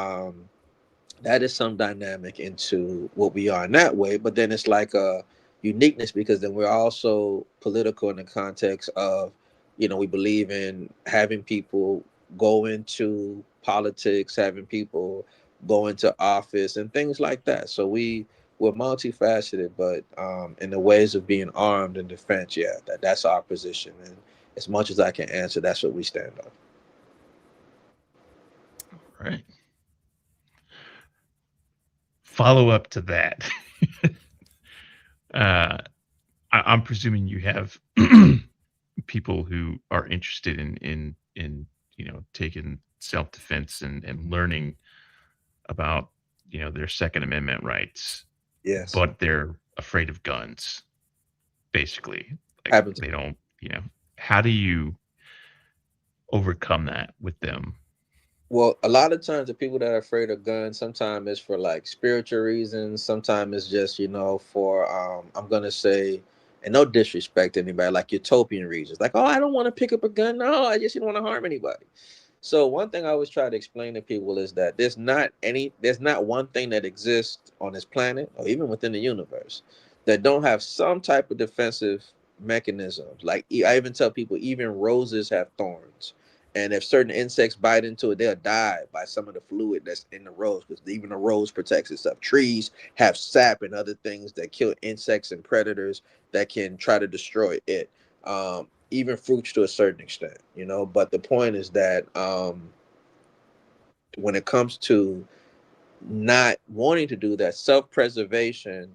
that is some dynamic into what we are in that way. But then it's like a uniqueness because then we're also political in the context of, we believe in having people go into politics, having people go into office and things like that. So we're multifaceted, but in the ways of being armed and defense, yeah, that's our position. And as much as I can answer, that's what we stand on. Right. Follow up to that. I'm presuming you have people who are interested in taking self defense and learning about their Second Amendment rights, Yes. but they're afraid of guns. Basically, like Happens. they don't. How do you overcome that with them? Well, a lot of times the people that are afraid of guns, sometimes it's for like spiritual reasons. Sometimes it's just, for I'm gonna say, and no disrespect to anybody, like utopian reasons. Like, oh, I don't want to pick up a gun. No, I just don't want to harm anybody. So one thing I always try to explain to people is that there's not one thing that exists on this planet or even within the universe that don't have some type of defensive mechanisms. Like I even tell people, even roses have thorns. And if certain insects bite into it, they'll die by some of the fluid that's in the rose because even the rose protects itself. Trees have sap and other things that kill insects and predators that can try to destroy it. Even fruits to a certain extent, But the point is that when it comes to not wanting to do that, self-preservation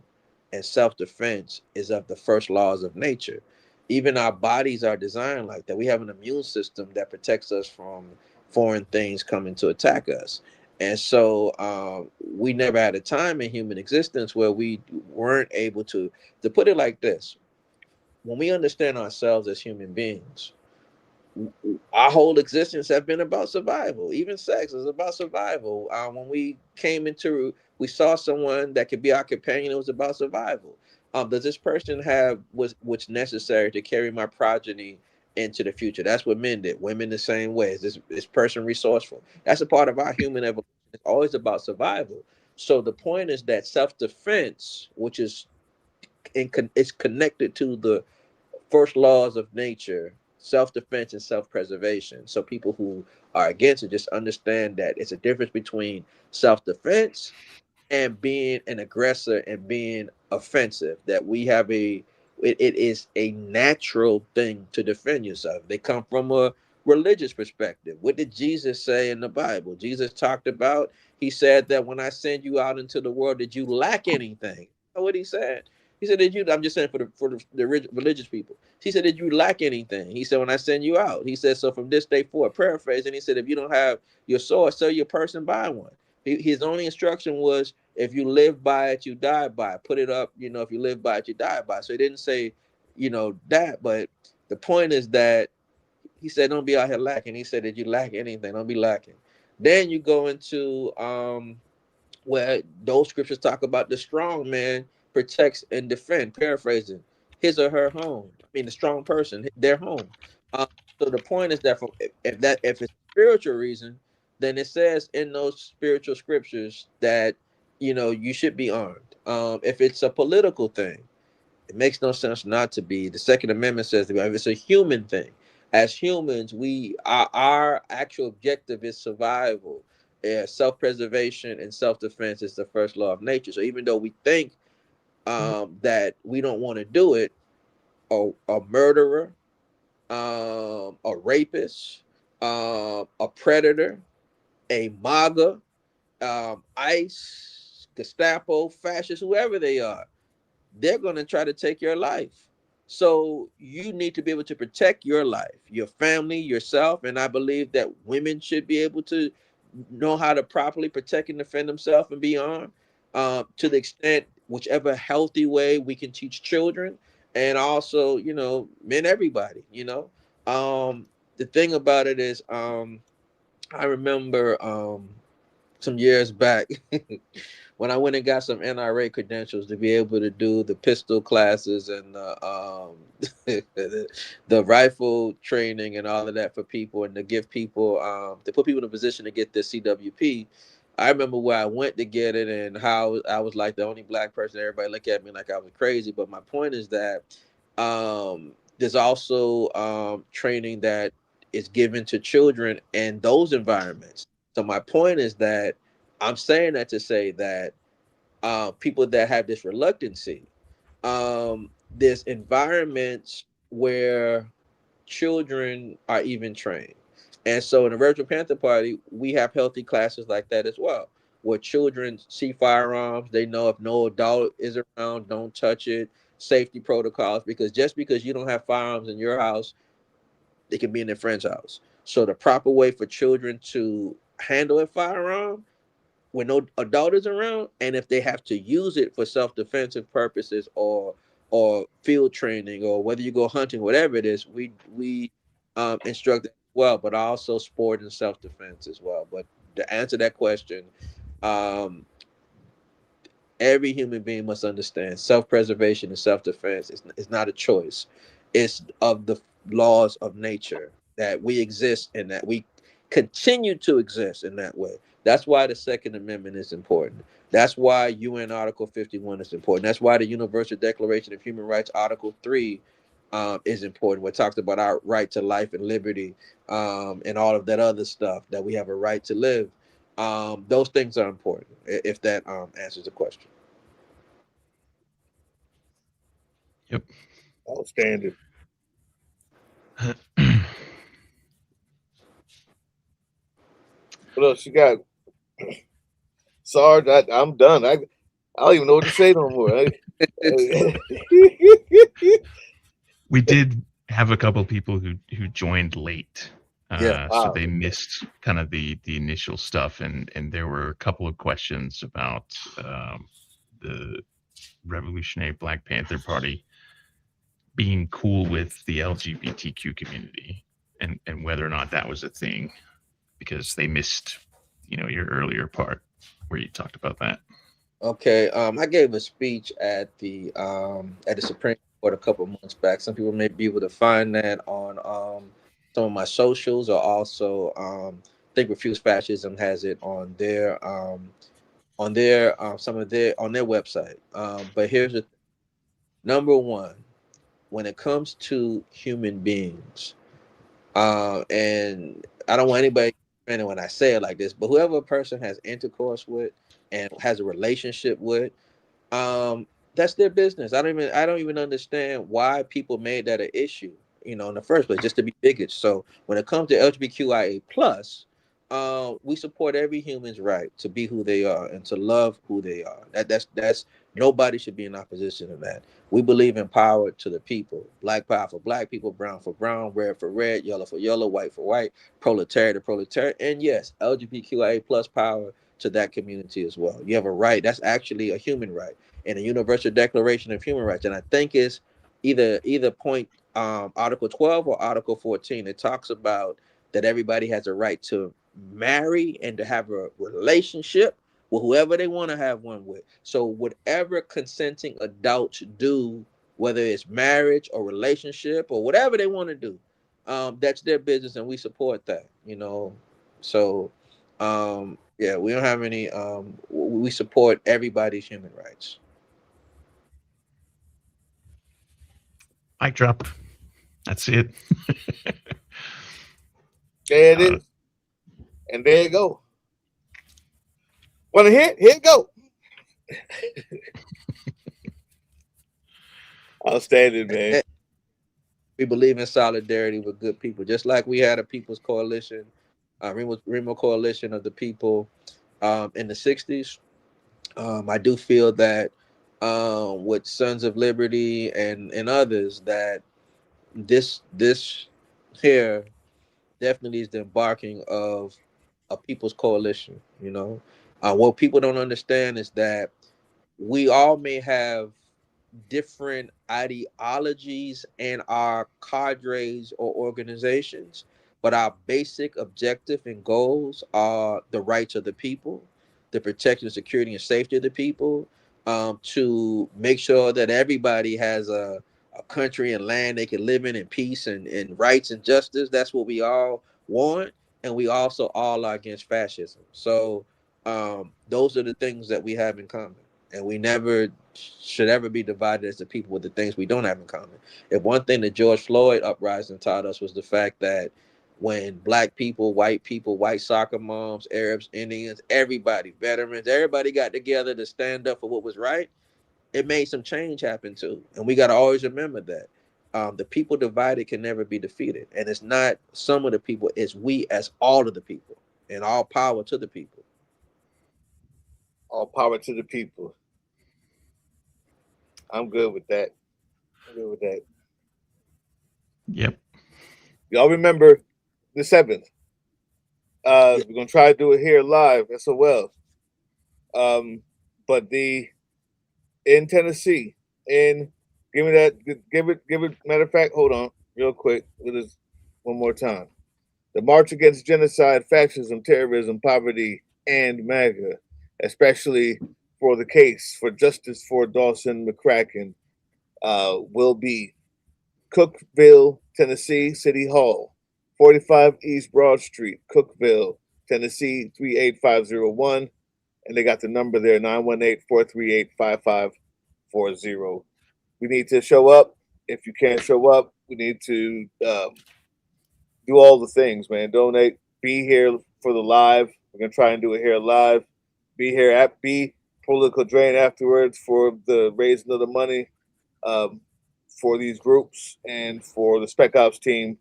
and self-defense is of the first laws of nature. Even our bodies are designed like that. We have an immune system that protects us from foreign things coming to attack us. And so we never had a time in human existence where we weren't able to put it like this. When we understand ourselves as human beings, our whole existence have been about survival. Even sex is about survival. When we saw someone that could be our companion, it was about survival. Does this person have what's necessary to carry my progeny into the future? That's what men did. Women the same way. Is this person resourceful? That's a part of our human evolution. It's always about survival. So the point is that self-defense, which is it's connected to the first laws of nature, self-defense and self-preservation. So people who are against it just understand that it's a difference between self-defense and being an aggressor and being offensive. That we have it is a natural thing to defend yourself. They come from a religious perspective. What did Jesus say in the Bible? Jesus talked about, he said that when I send you out into the world, did you lack anything? You know what he said? He said, did you, I'm just saying for the religious people. He said, did you lack anything? He said, when I send you out. He said, so from this day forward, paraphrasing, he said, if you don't have your sword, sell your person, buy one. His only instruction was, if you live by it, you die by it. Put it up, if you live by it, you die by it. So he didn't say, that, but the point is that he said, don't be out here lacking. He said, that you lack anything, don't be lacking. Then you go into where those scriptures talk about the strong man protects and defend, paraphrasing, his or her home. I mean, the strong person, their home. Um, so the point is that if it's a spiritual reason, then it says in those spiritual scriptures that you should be armed. If it's a political thing, it makes no sense not to be. The Second Amendment says that if it's a human thing, as humans, our actual objective is survival. Self-preservation and self-defense is the first law of nature. So even though we think that we don't want to do it, a murderer, a rapist, a predator, a MAGA, ICE, Gestapo, fascists, whoever they are, they're going to try to take your life. So you need to be able to protect your life, your family, yourself. And I believe that women should be able to know how to properly protect and defend themselves and be armed, to the extent, whichever healthy way we can teach children. And also, men, everybody, the thing about it is, I remember some years back when I went and got some NRA credentials to be able to do the pistol classes and the rifle training and all of that for people, and to give people to put people in a position to get the CWP. I remember where I went to get it and how I was like the only black person. Everybody looked at me like I was crazy. But my point is that there's also training that is given to children in those environments. So my point is that I'm saying that to say that people that have this reluctancy, there's environments where children are even trained. And so in the Virtual Panther Party, we have healthy classes like that as well, where children see firearms, they know if no adult is around, don't touch it, safety protocols, because just because you don't have firearms in your house, they can be in their friend's house. So the proper way for children to handle a firearm when no adult is around, and if they have to use it for self-defensive purposes or field training, or whether you go hunting, whatever it is, we instruct as well, but also sport and self-defense as well. But to answer that question, um, every human being must understand self-preservation and self-defense is not a choice. It's of the laws of nature, that we exist and that we continue to exist in that way. That's why the Second Amendment is important. That's why UN Article 51 is important. That's why the Universal Declaration of Human Rights Article 3 is important. What talks about our right to life and liberty, and all of that other stuff, that we have a right to live. Those things are important, if that answers the question. Yep. Outstanding. What else you got? Sarge, I'm done. I don't even know what to say no more. We did have a couple of people who joined late, Yeah. so Wow. they missed kind of the initial stuff, and there were a couple of questions about the Revolutionary Black Panther Party being cool with the LGBTQ community, and whether or not that was a thing, because they missed, your earlier part where you talked about that. Okay. I gave a speech at the Supreme Court a couple of months back. Some people may be able to find that on some of my socials, or also I think Refuse Fascism has it on their some of their on their website. But here's the number one: when it comes to human beings, and I don't want anybody offended when I say it like this, but whoever a person has intercourse with and has a relationship with, that's their business. I don't even understand why people made that an issue, in the first place, just to be bigots. So when it comes to LGBTQIA plus, we support every human's right to be who they are and to love who they are. That's nobody should be in opposition to that. We believe in power to the people. Black power for black people, brown for brown, red for red, yellow for yellow, white for white, proletariat to proletariat, and yes, LGBTQIA plus power to that community as well. You have a right. That's actually a human right in the Universal Declaration of Human Rights, and I think it's either point Article 12 or Article 14. It talks about that everybody has a right to marry and to have a relationship with whoever they want to have one with. So whatever consenting adults do, whether it's marriage or relationship or whatever they want to do, that's their business, and we support that. So yeah, we don't have any. We support everybody's human rights. Mic drop. That's it. There it is. And there you go. Want to hear? Here you go. Outstanding, man. We believe in solidarity with good people, just like we had a People's Coalition, Remo Coalition of the People in the '60s. I do feel that with Sons of Liberty and others, that this here definitely is the embarking of a People's Coalition. What people don't understand is that we all may have different ideologies and our cadres or organizations, but our basic objective and goals are the rights of the people, the protection, security, and safety of the people, to make sure that everybody has a country and land they can live in peace and rights and justice. That's what we all want. And we also all are against fascism. So those are the things that we have in common. And we never should ever be divided as the people with the things we don't have in common. If one thing the George Floyd uprising taught us was the fact that when black people, white soccer moms, Arabs, Indians, everybody, veterans, everybody got together to stand up for what was right, it made some change happen too. And we got to always remember that. The people divided can never be defeated. And it's not some of the people, it's we as all of the people, and all power to the people. All power to the people. I'm good with that. I'm good with that. Yep. Y'all remember the 7th. We're gonna try to do it here live, SOL. But in Tennessee, give me that, give it. Matter of fact, hold on, real quick. Let us one more time. The March Against Genocide, Fascism, Terrorism, Poverty, and MAGA, especially for the case for justice for Dawson McCracken, will be Cookeville, Tennessee, City Hall, 45 East Broad Street, Cookeville, Tennessee, 38501. And they got the number there, 918-438-5540. We need to show up. If you can't show up, we need to do all the things, man. Donate, be here for the live. We're going to try and do it here live. Be here at Political Drain afterwards for the raising of the money for these groups and for the Spec Ops team.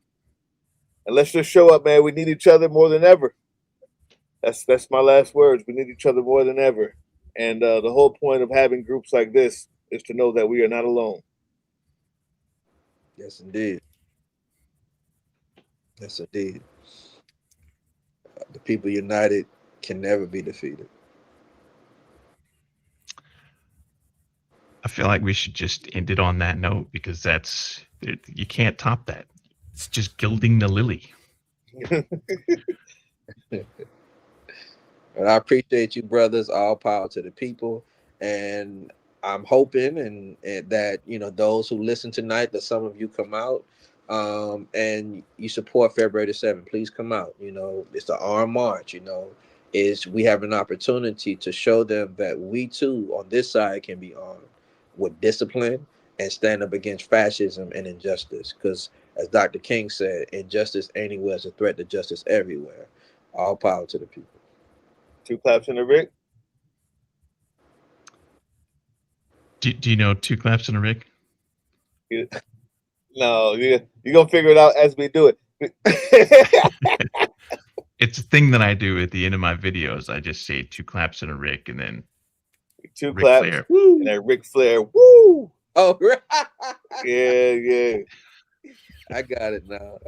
And let's just show up, man. We need each other more than ever. That's my last words. We need each other more than ever. And the whole point of having groups like this is to know that we are not alone. Yes, indeed. Yes, indeed. The people united can never be defeated. I feel like we should just end it on that note because you can't top that. It's just gilding the lily. And I appreciate you, brothers. All power to the people. And I'm hoping and that, those who listen tonight, that some of you come out and you support February the 7th. Please come out. It's the armed march. We have an opportunity to show them that we too on this side can be armed with discipline and stand up against fascism and injustice. Because as Dr. King said, injustice anywhere is a threat to justice everywhere. All power to the people. 2 claps in the Rick. Do you know two claps and a Rick? No, you're gonna figure it out as we do it. It's a thing that I do at the end of my videos. I just say two claps and a Rick, and then Two Ric claps Flair. Woo! and then Ric Flair. Woo! Oh, Yeah. I got it now.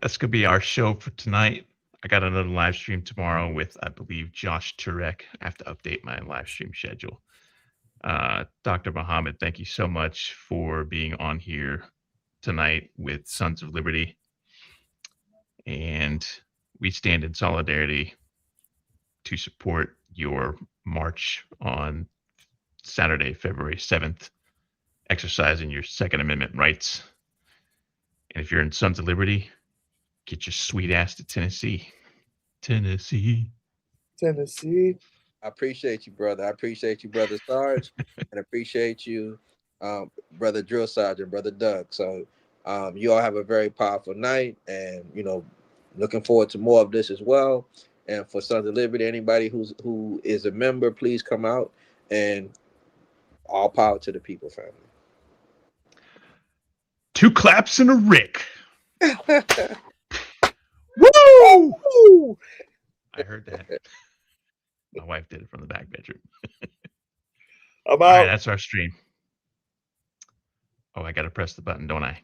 That's gonna be our show for tonight. I got another live stream tomorrow with, I believe, Josh Turek. I have to update my live stream schedule. Dr. Mohammed, thank you so much for being on here tonight with Sons of Liberty. And we stand in solidarity to support your march on Saturday, February 7th, exercising your Second Amendment rights. And if you're in Sons of Liberty, get your sweet ass to Tennessee. Tennessee. I appreciate you, brother. I appreciate you, brother Sarge, and appreciate you, brother Drill Sergeant, brother Doug. So you all have a very powerful night, and looking forward to more of this as well. And for Sons of Liberty, anybody who is a member, please come out, and all power to the people, family. Two claps and a Rick. Woo! I heard that. My wife did it from the back bedroom. I'm All out. right, that's our stream. Oh, I got to press the button, don't I?